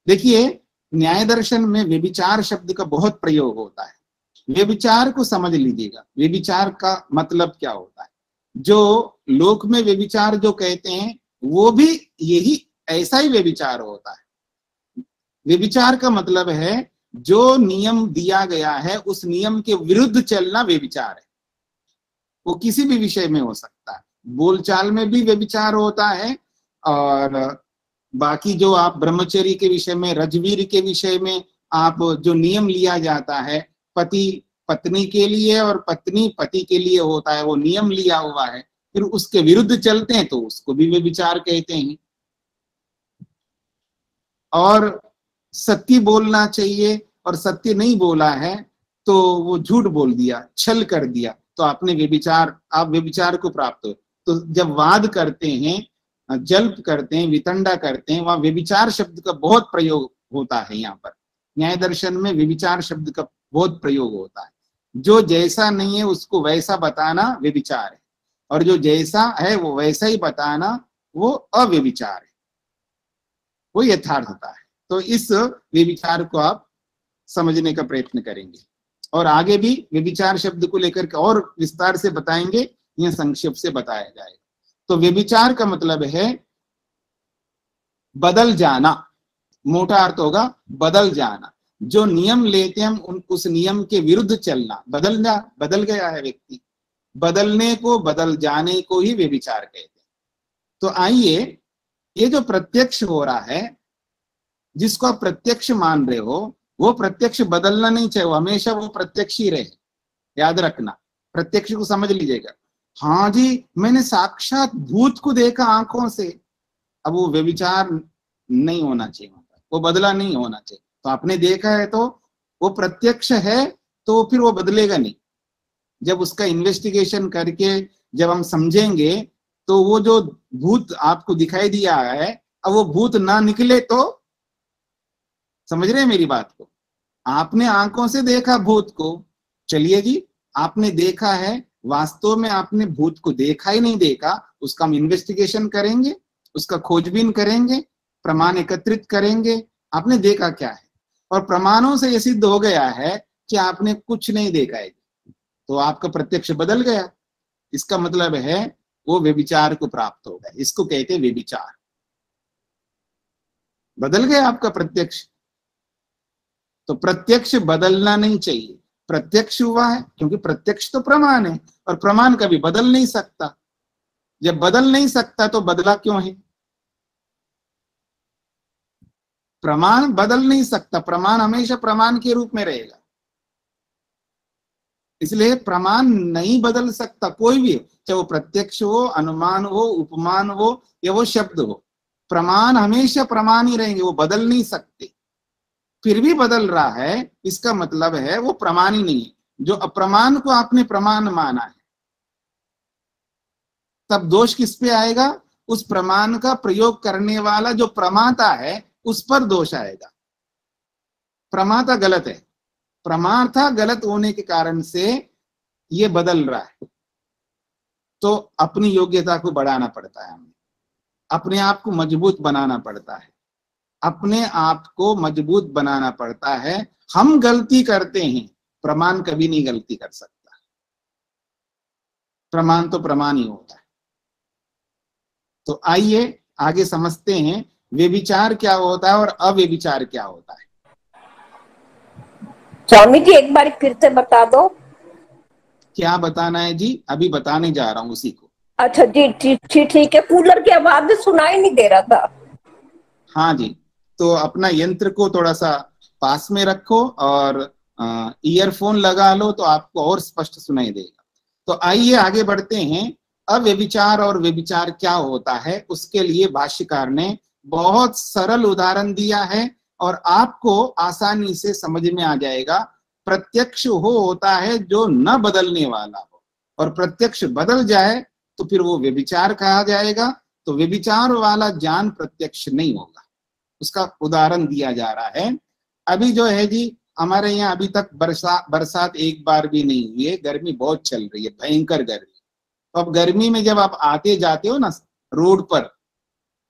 देखिए, न्याय दर्शन में व्यभिचार शब्द का बहुत प्रयोग होता है। व्यभिचार को समझ लीजिएगा, व्यभिचार का मतलब क्या होता है। जो लोक में व्यभिचार जो कहते हैं, वो भी यही ऐसा ही व्यभिचार होता है। व्यभिचार का मतलब है जो नियम दिया गया है उस नियम के विरुद्ध चलना व्यभिचार है। वो किसी भी विषय में हो सकता है, बोलचाल में भी व्यभिचार होता है, और बाकी जो आप ब्रह्मचर्य के विषय में, रजवीर के विषय में आप जो नियम लिया जाता है, पति पत्नी के लिए और पत्नी पति के लिए होता है, वो नियम लिया हुआ है, फिर उसके विरुद्ध चलते हैं तो उसको भी व्यभिचार कहते हैं। और सत्य बोलना चाहिए और सत्य नहीं बोला है तो वो झूठ बोल दिया, छल कर दिया, तो आपने व्यभिचार, आप व्यभिचार को प्राप्त हो। तो जब वाद करते हैं, जल्प करते हैं, वितंडा करते हैं, वहां व्यभिचार शब्द का बहुत प्रयोग होता है। यहाँ पर न्याय दर्शन में व्यभिचार शब्द का बहुत प्रयोग होता है। जो जैसा नहीं है उसको वैसा बताना व्यभिचार है, और जो जैसा है वो वैसा ही बताना वो अव्यभिचार है, वो यथार्थता है। तो इस व्यभिचार को आप समझने का प्रयत्न करेंगे, और आगे भी व्यभिचार शब्द को लेकर के और विस्तार से बताएंगे, यह संक्षेप से बताया जाएगा। तो व्यभिचार का मतलब है बदल जाना, मोटा अर्थ होगा बदल जाना। जो नियम लेते हैं हम उस नियम के विरुद्ध चलना, बदल गया है व्यक्ति, बदलने को, बदल जाने को ही व्यभिचार कहते हैं। तो आइए, ये जो प्रत्यक्ष हो रहा है, जिसको आप प्रत्यक्ष मान रहे हो, वो प्रत्यक्ष बदलना नहीं चाहिए, हमेशा वो प्रत्यक्ष ही रहे। याद रखना, प्रत्यक्ष को समझ लीजिएगा। हाँ जी, मैंने साक्षात भूत को देखा आंखों से, अब वो व्यभिचार नहीं होना चाहिए, वो बदला नहीं होना चाहिए। तो आपने देखा है तो वो प्रत्यक्ष है, तो फिर वो बदलेगा नहीं। जब उसका इन्वेस्टिगेशन करके जब हम समझेंगे, तो वो जो भूत आपको दिखाई दिया है, अब वो भूत ना निकले तो, समझ रहे हैं मेरी बात को? आपने आंखों से देखा भूत को, चलिए जी, आपने देखा है, वास्तव में आपने भूत को देखा ही नहीं देखा, उसका हम इन्वेस्टिगेशन करेंगे, उसका खोजबीन करेंगे, प्रमाण एकत्रित करेंगे, आपने देखा क्या है, और प्रमाणों से यह सिद्ध हो गया है कि आपने कुछ नहीं देखा है, तो आपका प्रत्यक्ष बदल गया। इसका मतलब है वो व्यभिचार को प्राप्त हो गया। इसको कहते हैं व्यभिचार, बदल गया आपका प्रत्यक्ष। तो प्रत्यक्ष बदलना नहीं चाहिए, प्रत्यक्ष हुआ है, क्योंकि प्रत्यक्ष तो प्रमाण है, और प्रमाण कभी बदल नहीं सकता। जब बदल नहीं सकता तो बदला क्यों है? प्रमाण बदल नहीं सकता, प्रमाण हमेशा प्रमाण के रूप में रहेगा, इसलिए प्रमाण नहीं बदल सकता। कोई भी, चाहे वो प्रत्यक्ष हो, अनुमान हो, उपमान हो, या वो शब्द हो, प्रमाण हमेशा प्रमाण ही रहेंगे, वो बदल नहीं सकते। फिर भी बदल रहा है, इसका मतलब है वो प्रमाण ही नहीं है। जो अप्रमाण को आपने प्रमाण माना है, तब दोष किस पे आएगा? उस प्रमाण का प्रयोग करने वाला जो प्रमाता है उस पर दोष आएगा। प्रमाता गलत है, प्रमाता गलत होने के कारण से ये बदल रहा है। तो अपनी योग्यता को बढ़ाना पड़ता है, हमें अपने आप को मजबूत बनाना पड़ता है। अपने आप को मजबूत बनाना पड़ता है। हम गलती करते हैं, प्रमाण कभी नहीं गलती कर सकता। प्रमाण तो प्रमाण ही होता है। तो आइए आगे समझते हैं व्यभिचार क्या होता है और अव्यभिचार क्या होता है। स्वामी जी एक बार फिर से बता दो। क्या बताना है जी? अभी बताने जा रहा हूं उसी को। अच्छा जी, ठीक है। कूलर की आवाज सुनाई नहीं दे रहा था। हाँ जी, तो अपना यंत्र को थोड़ा सा पास में रखो और ईयरफोन लगा लो तो आपको और स्पष्ट सुनाई देगा। तो आइए आगे बढ़ते हैं। अव्यभिचार और व्यभिचार क्या होता है उसके लिए भाष्यकार ने बहुत सरल उदाहरण दिया है और आपको आसानी से समझ में आ जाएगा। प्रत्यक्ष हो होता है जो न बदलने वाला हो, और प्रत्यक्ष बदल जाए तो फिर वो व्यभिचार कहा जाएगा। तो व्यभिचार वाला ज्ञान प्रत्यक्ष नहीं होगा। उसका उदाहरण दिया जा रहा है। अभी जो है जी, हमारे यहाँ अभी तक बरसात एक बार भी नहीं हुई है। गर्मी बहुत चल रही है, भयंकर गर्मी। तो अब गर्मी में जब आप आते जाते हो ना रोड पर,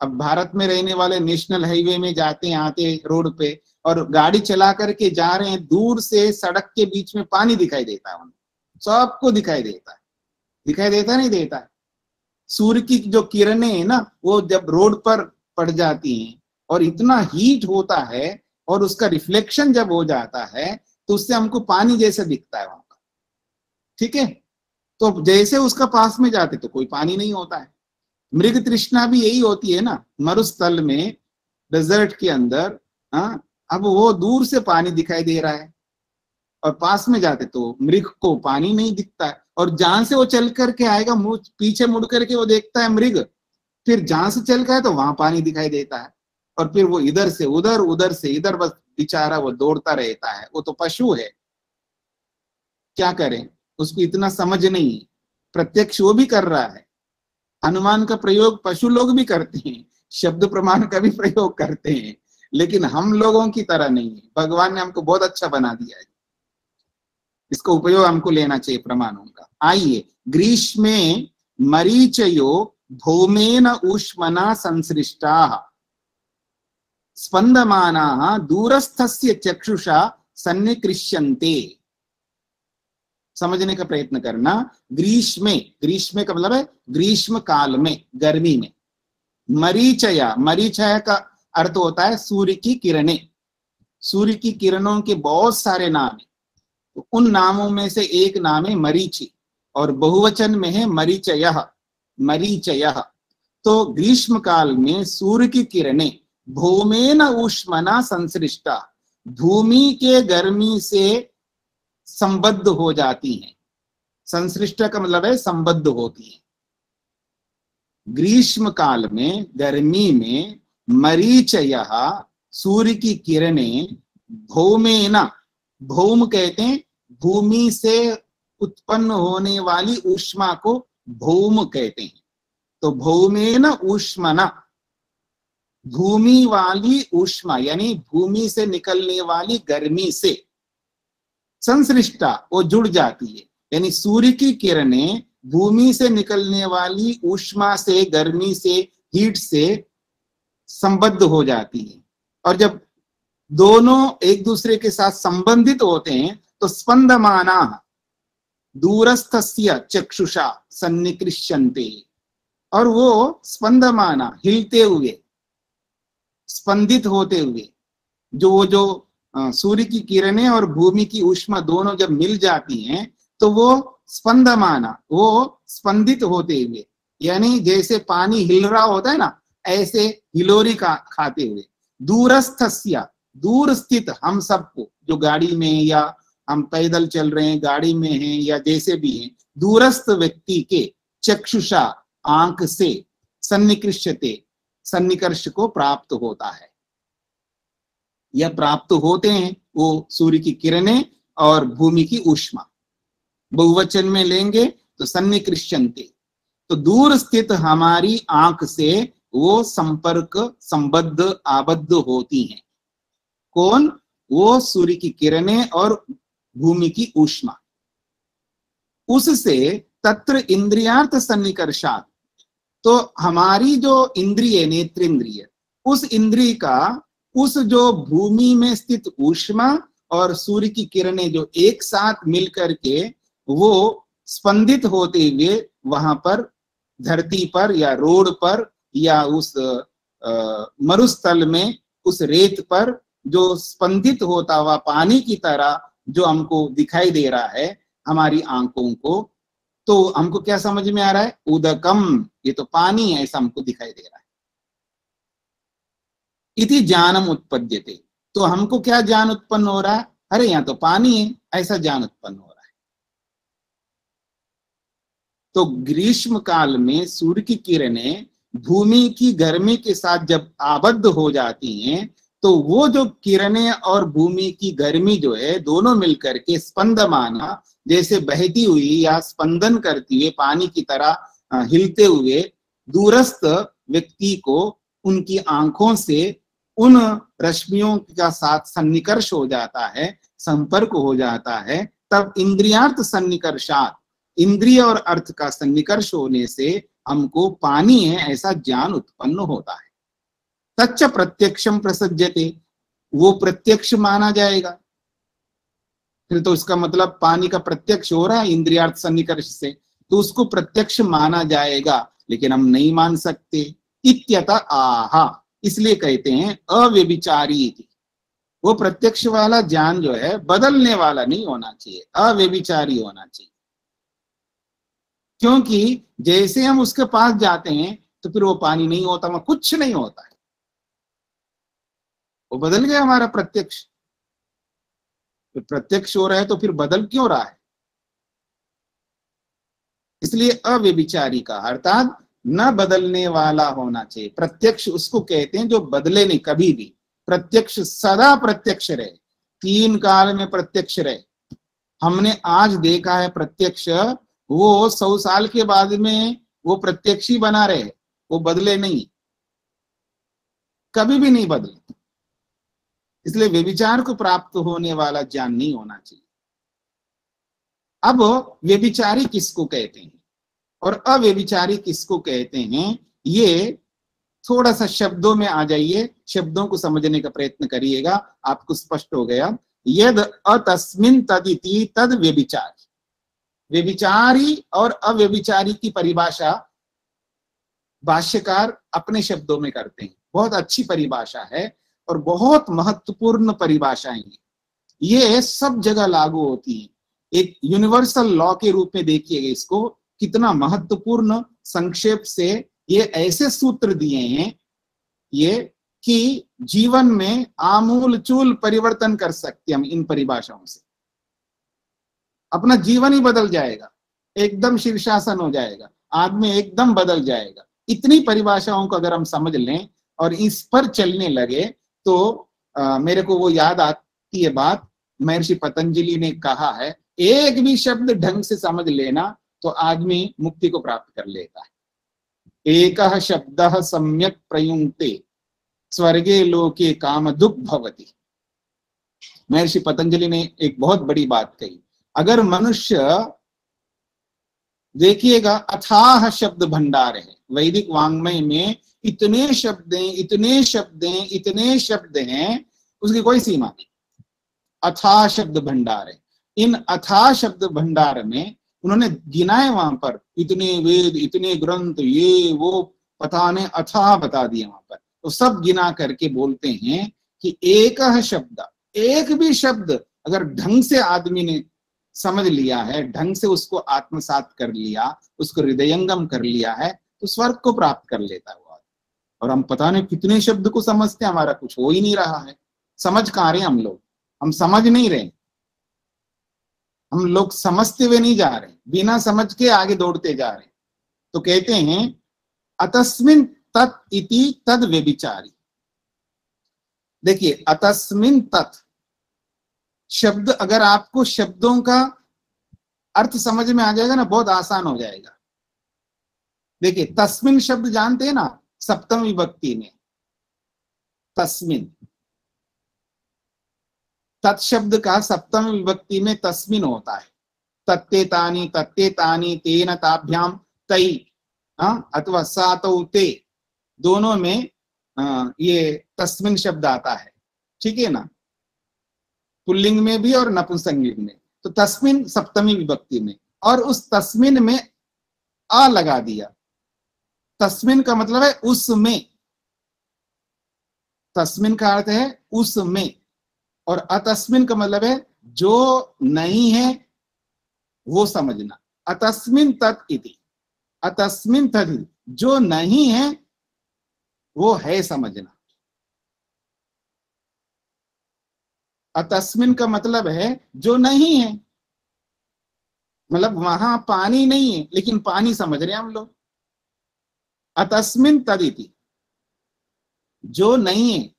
अब भारत में रहने वाले नेशनल हाईवे में जाते आते रोड पे और गाड़ी चला करके जा रहे हैं, दूर से सड़क के बीच में पानी दिखाई देता है। उन्हें सबको दिखाई देता है। दिखाई देता नहीं देता है? सूर्य की जो किरणें है ना, वो जब रोड पर पड़ जाती हैं और इतना हीट होता है और उसका रिफ्लेक्शन जब हो जाता है तो उससे हमको पानी जैसा दिखता है वहां पर। ठीक है, तो जैसे उसका पास में जाते तो कोई पानी नहीं होता है। मृग तृष्णा भी यही होती है ना, मरुस्थल में, डेजर्ट के अंदर। हाँ, अब वो दूर से पानी दिखाई दे रहा है और पास में जाते तो मृग को पानी नहीं दिखता है। और जहां से वो चल करके आएगा, पीछे मुड़ करके वो देखता है मृग, फिर जहां से चल गया तो वहां पानी दिखाई देता है। और फिर वो इधर से उधर, उधर से इधर, बस बेचारा वो दौड़ता रहता है। वो तो पशु है, क्या करें, उसको इतना समझ नहीं है। प्रत्यक्ष वो भी कर रहा है। अनुमान का प्रयोग पशु लोग भी करते हैं, शब्द प्रमाण का भी प्रयोग करते हैं, लेकिन हम लोगों की तरह नहीं है। भगवान ने हमको बहुत अच्छा बना दिया है, इसका उपयोग हमको लेना चाहिए प्रमाणों का। आइए, ग्रीष्मे मरीचयो भौमेन ऊष्मना संसृष्टाः स्पंदमानाः दूरस्थस्य चक्षुषा सन्निकृष्यन्ते। समझने का प्रयत्न करना। ग्रीष्मे, ग्रीष्मे का मतलब है ग्रीष्म काल में, गर्मी में। मरीचया, मरीचया का अर्थ होता है सूर्य की किरणें। सूर्य की किरणों के बहुत सारे नाम है, तो उन नामों में से एक नाम है मरीचि, और बहुवचन में है मरीचयः, मरीचयः। तो ग्रीष्म काल में सूर्य की किरणें भूमेन ऊष्मना संसृष्टा, भूमि के गर्मी से संबद्ध हो जाती हैं। संसृष्ट का मतलब है संबद्ध होती है। ग्रीष्म काल में, गर्मी में, मरीचयः सूर्य की किरणें भौमेन, भौम कहते हैं भूमि से उत्पन्न होने वाली ऊष्मा को भौम कहते हैं। तो भौमेन ऊष्मना, भूमि वाली ऊष्मा यानी भूमि से निकलने वाली गर्मी से, संसृष्टा वो जुड़ जाती है, यानी सूर्य की किरणें भूमि से निकलने वाली ऊष्मा से, गर्मी से, हीट से संबद्ध हो जाती है। और जब दोनों एक दूसरे के साथ संबंधित होते हैं तो स्पंदमाना दूरस्थस्य चक्षुषा सन्निकृष्यन्ते, और वो स्पंदमाना हिलते हुए, स्पंदित होते हुए, जो सूर्य की किरणें और भूमि की ऊष्मा दोनों जब मिल जाती हैं तो वो स्पंदमाना, वो स्पंदित होते हुए, यानी जैसे पानी हिल रहा होता है ना, ऐसे हिलोरी का खाते हुए। दूरस्थस्य, दूर स्थित हम सबको, जो गाड़ी में या हम पैदल चल रहे हैं, गाड़ी में हैं या जैसे भी हैं, दूरस्थ व्यक्ति के चक्षुषा आंख से सन्निकृष्यते, सन्निकर्ष को प्राप्त होता है या प्राप्त होते हैं वो सूर्य की किरणें और भूमि की ऊष्मा। बहुवचन में लेंगे तो सन्निकृष्यन्ते, तो दूर स्थित हमारी आंख से वो संपर्क, संबद्ध, आबद्ध होती हैं। कौन? वो सूर्य की किरणें और भूमि की ऊष्मा। उससे तत्र इंद्रियार्थ सन्निकर्षात्, तो हमारी जो इंद्रिय, नेत्रेंद्रिय, उस इंद्रिय का उस जो भूमि में स्थित ऊष्मा और सूर्य की किरणें जो एक साथ मिलकर के वो स्पंदित होते हुए वहां पर धरती पर या रोड पर या उस मरुस्थल में उस रेत पर जो स्पंदित होता हुआ पानी की तरह जो हमको दिखाई दे रहा है हमारी आंखों को, तो हमको क्या समझ में आ रहा है? उदकम, ये तो पानी है, ऐसा हमको दिखाई दे रहा है। इति ज्ञानम उत्पद्यते, तो हमको क्या ज्ञान उत्पन्न हो रहा है? अरे यहाँ तो पानी है, ऐसा ज्ञान उत्पन्न हो रहा है। तो ग्रीष्म काल में सूर्य की किरणें भूमि की गर्मी के साथ जब आबद्ध हो जाती हैं, तो वो जो किरणें और भूमि की गर्मी जो है दोनों मिलकर के स्पंदमाना, जैसे बहती हुई या स्पंदन करती हुए पानी की तरह हिलते हुए दूरस्थ व्यक्ति को उनकी आंखों से उन रश्मियों का साथ सन्निकर्ष हो जाता है, संपर्क हो जाता है, तब इंद्रियार्थ सन्निकर्षात, इंद्रिय और अर्थ का सन्निकर्ष होने से हमको पानी है ऐसा ज्ञान उत्पन्न होता है। तच्च प्रत्यक्षम प्रसज्यते, वो प्रत्यक्ष माना जाएगा। फिर तो इसका मतलब पानी का प्रत्यक्ष हो रहा है इंद्रियार्थ सन्निकर्ष से, तो उसको प्रत्यक्ष माना जाएगा, लेकिन हम नहीं मान सकते। इत्यतः आहा, इसलिए कहते हैं अव्यभिचारी। वो प्रत्यक्ष वाला ज्ञान जो है बदलने वाला नहीं होना चाहिए, अव्यभिचारी होना चाहिए। क्योंकि जैसे हम उसके पास जाते हैं तो फिर वो पानी नहीं होता, वहां कुछ नहीं होता है, वो बदल गया हमारा प्रत्यक्ष। तो प्रत्यक्ष हो रहा है तो फिर बदल क्यों रहा है? इसलिए अव्यभिचारी का अर्थात न बदलने वाला होना चाहिए। प्रत्यक्ष उसको कहते हैं जो बदले नहीं कभी भी, प्रत्यक्ष सदा प्रत्यक्ष रहे, तीन काल में प्रत्यक्ष रहे। हमने आज देखा है प्रत्यक्ष, वो 100 साल के बाद में वो प्रत्यक्ष ही बना रहे, वो बदले नहीं, कभी भी नहीं बदले। इसलिए व्यभिचार को प्राप्त होने वाला ज्ञान नहीं होना चाहिए। अब व्यभिचारी किसको कहते हैं और अव्यभिचारी किसको कहते हैं, ये थोड़ा सा शब्दों में आ जाइए, शब्दों को समझने का प्रयत्न करिएगा, आपको स्पष्ट हो गया। यद अतस्मिन् तदिति तद व्यभिचारी। व्यभिचारी और अव्यभिचारी की परिभाषा भाष्यकार अपने शब्दों में करते हैं। बहुत अच्छी परिभाषा है और बहुत महत्वपूर्ण परिभाषाएं हैं, ये सब जगह लागू होती है। एक यूनिवर्सल लॉ के रूप में देखिएगा इसको, कितना महत्वपूर्ण संक्षेप से ये ऐसे सूत्र दिए हैं ये कि जीवन में आमूलचूल परिवर्तन कर सकते हम इन परिभाषाओं से। अपना जीवन ही बदल जाएगा, एकदम शीर्षासन हो जाएगा, आदमी एकदम बदल जाएगा। इतनी परिभाषाओं को अगर हम समझ लें और इस पर चलने लगे तो मेरे को वो याद आती है बात, महर्षि पतंजलि ने कहा है, एक भी शब्द ढंग से समझ लेना तो आदमी मुक्ति को प्राप्त कर लेता है। एकः शब्दः सम्यक् प्रयुङ्क्ते स्वर्गे लोके काम दुख भवति। महर्षि पतंजलि ने एक बहुत बड़ी बात कही। अगर मनुष्य देखिएगा, अथाह शब्द भंडार है वैदिक वांग्मय में, इतने शब्द हैं, इतने शब्द हैं, इतने शब्द हैं, उसकी कोई सीमा नहीं। अथाह शब्द भंडार है। इन अथाह शब्द भंडार में उन्होंने गिनाए वहां पर, इतने वेद, इतने ग्रंथ, ये वो पता नहीं अथाह बता दिए वहां पर। तो सब गिना करके बोलते हैं कि एक शब्द, एक भी शब्द अगर ढंग से आदमी ने समझ लिया है, ढंग से उसको आत्मसात कर लिया, उसको हृदयंगम कर लिया है, तो स्वर्ग को प्राप्त कर लेता है वो आदमी। और हम पता नहीं कितने शब्द को समझते हैं, हमारा कुछ हो ही नहीं रहा है। समझ कहाँ रहे हम लोग, हम समझ नहीं रहे, हम लोग समझते हुए नहीं जा रहे, बिना समझ के आगे दौड़ते जा रहे। तो कहते हैं अतस्मिन् तत् इति तद व्यभिचारी। देखिए अतस्मिन् तत् शब्द, अगर आपको शब्दों का अर्थ समझ में आ जाएगा ना, बहुत आसान हो जाएगा। देखिए तस्मिन शब्द जानते हैं ना, सप्तम विभक्ति में तस्मिन, तत् शब्द का सप्तम विभक्ति में तस्मिन होता है। तत्ते तानी तेन ताभ्याम तई, अथवा सातौ ते, दोनों में ये तस्मिन शब्द आता है, ठीक है ना, पुल्लिंग में भी और नपुंसकलिंग में। तो तस्मिन सप्तमी विभक्ति में, और उस तस्मिन में आ लगा दिया। तस्मिन का मतलब है उसमें, तस्मिन का अर्थ है उसमें, और अतस्मिन का मतलब है जो नहीं है वो समझना। अतस्मिन तत् इति, अतस्मिन तत्, जो नहीं है वो है समझना। अतस्मिन का मतलब है जो नहीं है, मतलब वहां पानी नहीं है लेकिन पानी समझ रहे हैं हम लोग। अतस्मिन तदिति, जो नहीं है,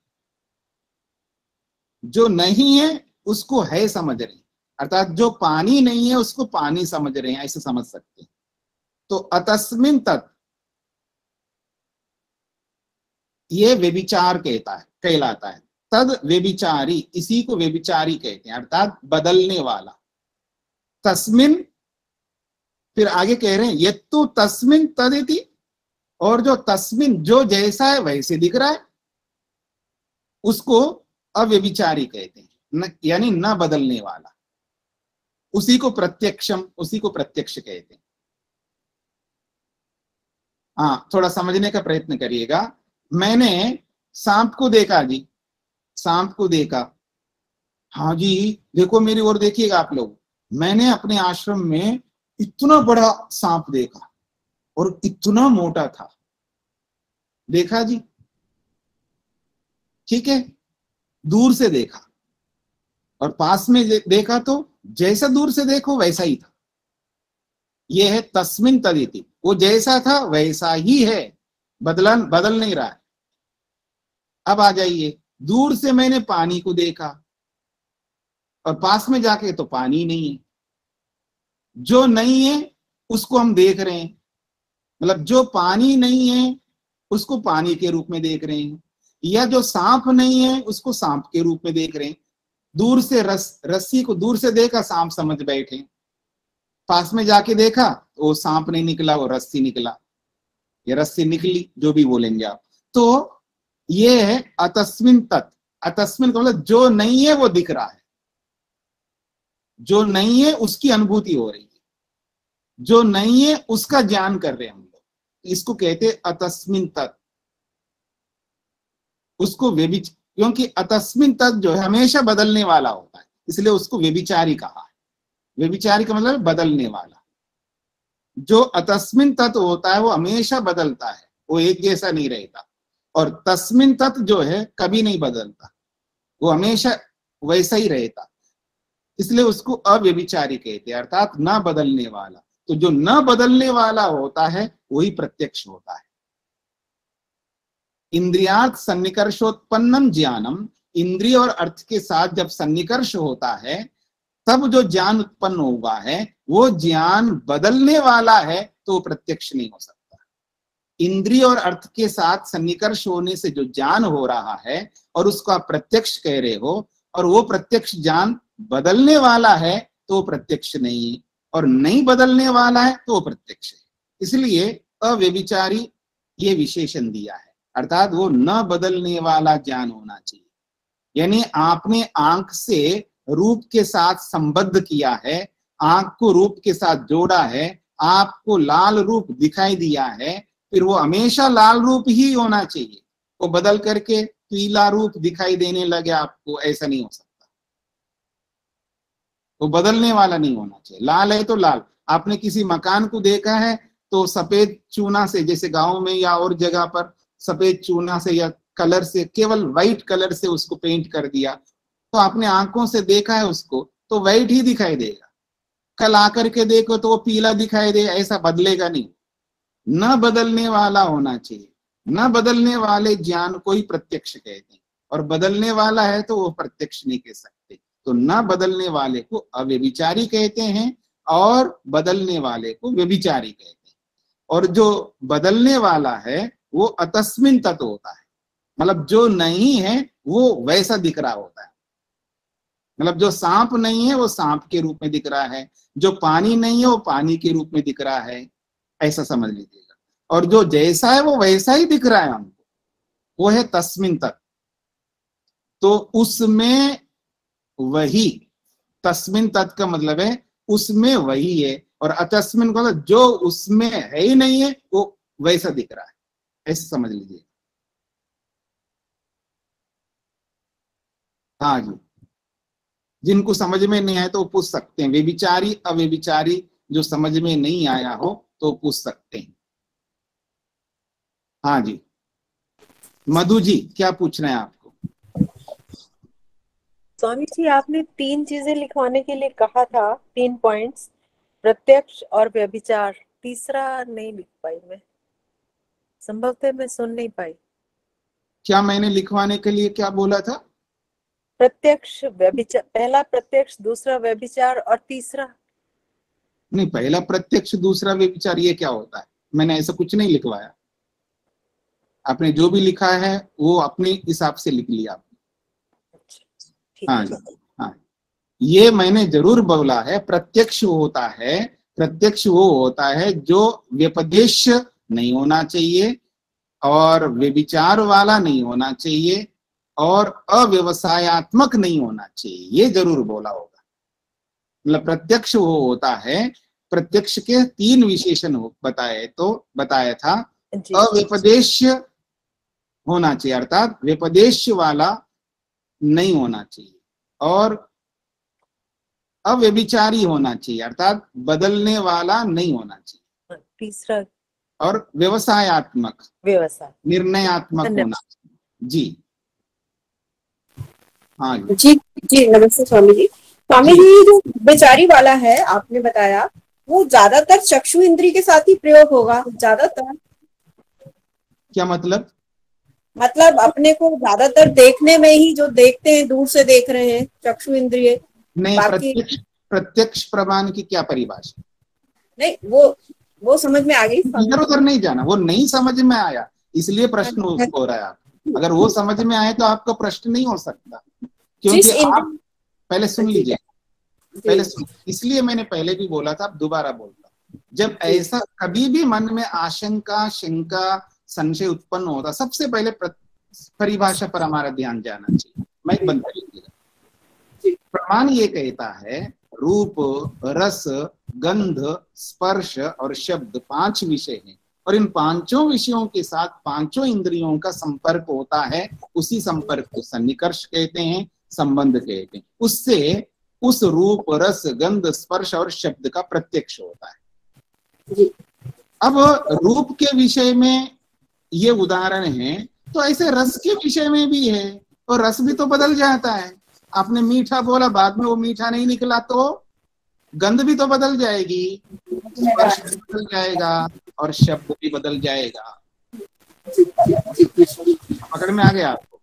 जो नहीं है उसको है समझ रहे हैं, अर्थात जो पानी नहीं है उसको पानी समझ रहे हैं, ऐसे समझ सकते हैं। तो अतस्मिन तत् ये व्यभिचार कहलाता है। तद व्यभिचारी, इसी को व्यभिचारी कहते हैं, अर्थात बदलने वाला। तस्मिन, फिर आगे कह रहे हैं यत्तु तस्मिन तदिति, और जो तस्मिन जो जैसा है वैसे दिख रहा है उसको अव्यभिचारी कहते हैं, यानी न बदलने वाला। उसी को प्रत्यक्षम, उसी को प्रत्यक्ष कहते हैं। हाँ, थोड़ा समझने का प्रयत्न करिएगा। मैंने सांप को देखा जी, सांप को देखा, हाँ जी देखो मेरी ओर देखिएगा आप लोग, मैंने अपने आश्रम में इतना बड़ा सांप देखा और इतना मोटा था, देखा जी, ठीक है, दूर से देखा। और पास में देखा तो जैसा दूर से देखो वैसा ही था। यह है तस्मिन तदिति, वो जैसा था वैसा ही है, बदल नहीं रहा है। अब आ जाइए, दूर से मैंने पानी को देखा और पास में जाके तो पानी नहीं है। जो नहीं है उसको हम देख रहे हैं, मतलब जो पानी नहीं है उसको पानी के रूप में देख रहे हैं, या जो सांप नहीं है उसको सांप के रूप में देख रहे हैं। दूर से रस्सी को दूर से देखा, सांप समझ बैठे, पास में जाके देखा वो सांप नहीं निकला, वो रस्सी निकला, या रस्सी निकली, जो भी बोलेंगे आप। तो ये है अतस्मिन तत्। अतस्मिन का मतलब जो नहीं है वो दिख रहा है, जो नहीं है उसकी अनुभूति हो रही है, जो नहीं है उसका ज्ञान कर रहे हैं हम लोग, इसको कहते हैं अतस्मिन तत्। उसको क्योंकि अतस्मिन तत् जो है हमेशा बदलने वाला होता है, इसलिए उसको व्यभिचारी कहा है। व्यभिचारी का मतलब बदलने वाला। जो अतस्मिन तत् होता है वो हमेशा बदलता है, वो एक जैसा नहीं रहता। और तस्मिन तत् जो है कभी नहीं बदलता, वो हमेशा वैसा ही रहता, इसलिए उसको अव्यभिचारी कहते हैं, अर्थात न बदलने वाला। तो जो न बदलने वाला होता है वही प्रत्यक्ष होता है। इंद्रियार्थ सन्निकर्षोत्पन्नम ज्ञानम, इंद्रिय और अर्थ के साथ जब सन्निकर्ष होता है तब जो ज्ञान उत्पन्न हुआ है वो ज्ञान बदलने वाला है, तो प्रत्यक्ष नहीं हो सकता। इंद्रिय और अर्थ के साथ सन्निकर्ष होने से जो ज्ञान हो रहा है और उसको आप प्रत्यक्ष कह रहे हो, और वो प्रत्यक्ष ज्ञान बदलने वाला है तो प्रत्यक्ष नहीं है, और नहीं बदलने वाला है तो प्रत्यक्ष है। इसलिए अव्यभिचारी ये विशेषण दिया है, अर्थात वो न बदलने वाला ज्ञान होना चाहिए। यानी आपने आंख से रूप के साथ संबद्ध किया है, आंख को रूप के साथ जोड़ा है, आपको लाल रूप दिखाई दिया है, फिर वो हमेशा लाल रूप ही होना चाहिए। वो बदल करके पीला रूप दिखाई देने लगे आपको, ऐसा नहीं हो सकता। वो बदलने वाला नहीं होना चाहिए। लाल है तो लाल। आपने किसी मकान को देखा है तो सफेद चूना से, जैसे गांव में या और जगह पर सफेद चूना से या कलर से, केवल व्हाइट कलर से उसको पेंट कर दिया, तो आपने आंखों से देखा है उसको तो व्हाइट ही दिखाई देगा। कल आकर के देखो तो वो पीला दिखाई दे, ऐसा बदलेगा नहीं। न बदलने वाला होना चाहिए। न बदलने वाले ज्ञान को ही प्रत्यक्ष कहते हैं, और बदलने वाला है तो वो प्रत्यक्ष नहीं कह सकते। तो न बदलने वाले को अव्यभिचारी कहते हैं और बदलने वाले को व्यभिचारी कहते हैं। और जो बदलने वाला है वो अतस्मिन तत् होता है, मतलब जो नहीं है वो वैसा दिख रहा होता है। मतलब जो सांप नहीं है वो सांप के रूप में दिख रहा है, जो पानी नहीं है वो पानी के रूप में दिख रहा है, ऐसा समझ लीजिएगा। और जो जैसा है वो वैसा ही दिख रहा है हमको, वो है तस्मिन तत्। तो उसमें वही, तस्मिन तत् का मतलब है उसमें वही है, और अतस्मिन का मतलब जो उसमें है ही नहीं है वो वैसा दिख रहा है, ऐसे समझ लीजिए। हाँ जी, जिनको समझ में नहीं आया तो वो पूछ सकते हैं, व्यभिचारी अव्यभिचारी जो समझ में नहीं आया हो तो पूछ सकते हैं। हाँ जी, मधु जी क्या पूछना है आपको? स्वामी जी, आपने 3 चीजें लिखवाने के लिए कहा था, 3 पॉइंट्स, प्रत्यक्ष और व्यभिचार, तीसरा नहीं लिख पाई मैं, संभवतः मैं सुन नहीं पाई। क्या मैंने लिखवाने के लिए क्या बोला था? प्रत्यक्ष व्यभिचार, पहला प्रत्यक्ष, दूसरा व्यभिचार और तीसरा नहीं, पहला प्रत्यक्ष दूसरा व्यभिचार, ये क्या होता है? मैंने ऐसा कुछ नहीं लिखवाया। आपने जो भी लिखा है वो अपने हिसाब से लिख लिया आपने। हाँ जी, हाँ, ये मैंने जरूर बोला है। प्रत्यक्ष होता है, प्रत्यक्ष वो होता है जो व्यपदेश नहीं होना चाहिए और व्यभिचार वाला नहीं होना चाहिए और अव्यवसायत्मक नहीं होना चाहिए, ये जरूर बोला होगा। मतलब प्रत्यक्ष वो होता है, प्रत्यक्ष के 3 विशेषण बताया था। अव्यपदेश होना चाहिए, अर्थात व्यपदेश वाला नहीं होना चाहिए, और अव्यभिचारी होना चाहिए, अर्थात बदलने वाला नहीं होना चाहिए, तीसरा, और व्यवसायत्मक, व्यवसाय निर्णयात्मक होना चाहिए। जी हाँ जी जी, नमस्ते स्वामी जी। स्वामी जी, जो बेचारी वाला है आपने बताया, वो ज्यादातर चक्षु इंद्री के साथ ही प्रयोग होगा, ज्यादातर? क्या मतलब? मतलब अपने को ज्यादातर देखने में ही, जो देखते हैं दूर से देख रहे हैं, चक्षु इंद्रिय नहीं, प्रत्यक्ष प्रमाण की क्या परिभाषा? नहीं, वो समझ में आ गई। इधर उधर नहीं जाना, वो नहीं समझ में आया इसलिए प्रश्न हो रहा है आप। अगर वो समझ में आए तो आपका प्रश्न नहीं हो सकता, क्योंकि आप पहले सुन लीजिए, पहले सुन, इसलिए मैंने पहले भी बोला था, अब दोबारा बोलता, जब ऐसा कभी भी मन में आशंका, शंका, संशय उत्पन्न होता, सबसे पहले परिभाषा पर हमारा ध्यान जाना चाहिए। मैं बंद कर लीजिएगा। प्रमाण ये कहता है रूप, रस, गंध, स्पर्श और शब्द 5 विषय हैं, और इन 5 विषयों के साथ 5 इंद्रियों का संपर्क होता है। उसी संपर्क को सन्निकर्ष कहते हैं, संबंध कहते हैं। उससे उस रूप, रस, गंध, स्पर्श और शब्द का प्रत्यक्ष होता है। अब रूप के विषय में ये उदाहरण है, तो ऐसे रस के विषय में भी है, और रस भी तो बदल जाता है। आपने मीठा बोला, बाद में वो मीठा नहीं निकला तो गंध भी तो बदल जाएगी, स्पर्श भी बदल जाएगा और शब्द भी बदल जाएगा। पकड़ में आ गया आपको?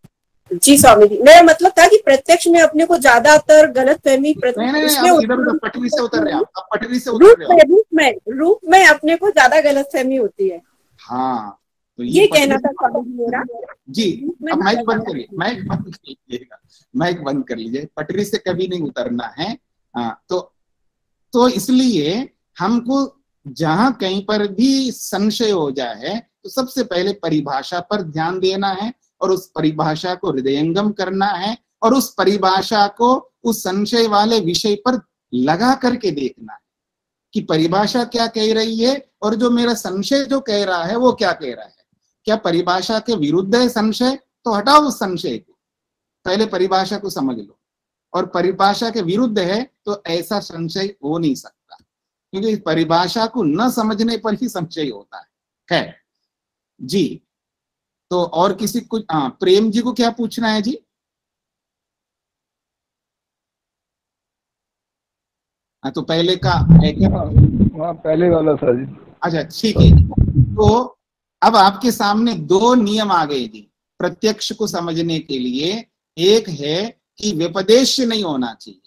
जी स्वामी जी, मेरा मतलब था कि प्रत्यक्ष में अपने को ज्यादातर गलतफहमी इधर पटरी से उतर रहे हैं आप, पटरी से उतर रहे हो। रूप में अपने को ज्यादा गलतफहमी होती है। हाँ, तो ये कहना था स्वामी जी मेरा। जी, अब माइक बंद करिए, माइक बंद कर लीजिएगा, माइक बंद कर लीजिए। पटरी से कभी नहीं उतरना है। हाँ, तो इसलिए हमको जहां कहीं पर भी संशय हो जाए तो सबसे पहले परिभाषा पर ध्यान देना है, और उस परिभाषा को हृदयंगम करना है, और उस परिभाषा को उस संशय वाले विषय पर लगा करके देखना है कि परिभाषा क्या कह रही है, और जो मेरा संशय जो कह रहा है वो क्या कह रहा है। क्या परिभाषा के विरुद्ध है संशय? तो हटाओ उस संशय को, पहले परिभाषा को समझ लो। और परिभाषा के विरुद्ध है तो ऐसा संशय हो नहीं सकता, क्योंकि परिभाषा को न समझने पर ही संशय होता है। जी, तो और किसी को? प्रेम जी को क्या पूछना है जी? तो पहले का है क्या? वहाँ पहले वाला था जी। अच्छा, ठीक है। तो अब आपके सामने 2 नियम आ गए जी प्रत्यक्ष को समझने के लिए। एक है कि व्यपदेश नहीं होना चाहिए।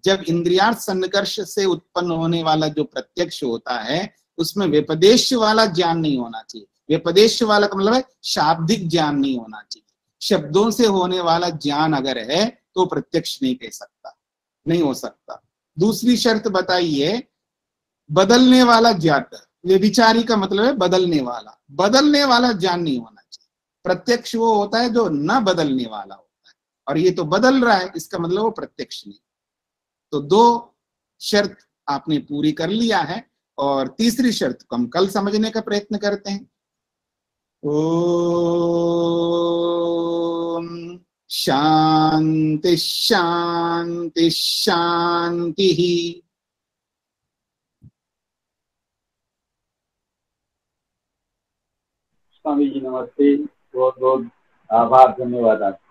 जब इंद्रियार्थ सन्निकर्ष से उत्पन्न होने वाला जो प्रत्यक्ष होता है उसमें व्यपदेश वाला ज्ञान नहीं होना चाहिए। व्यपदेश वाला का मतलब है शाब्दिक ज्ञान नहीं होना चाहिए। शब्दों से होने वाला ज्ञान अगर है तो प्रत्यक्ष नहीं कह सकता, नहीं हो सकता। दूसरी शर्त बताइए, बदलने वाला ज्ञान। व्यभिचारी का मतलब है बदलने वाला ज्ञान नहीं होना चाहिए। प्रत्यक्ष वो होता है जो न बदलने वाला होता है, और ये तो बदल रहा है, इसका मतलब वो प्रत्यक्ष नहीं। तो 2 शर्त आपने पूरी कर लिया है, और तीसरी शर्त को हम कल समझने का प्रयत्न करते हैं। ओम शांति शांति शांति। स्वामी जी नमस्ते, बहुत बहुत आभार, धन्यवाद आपका।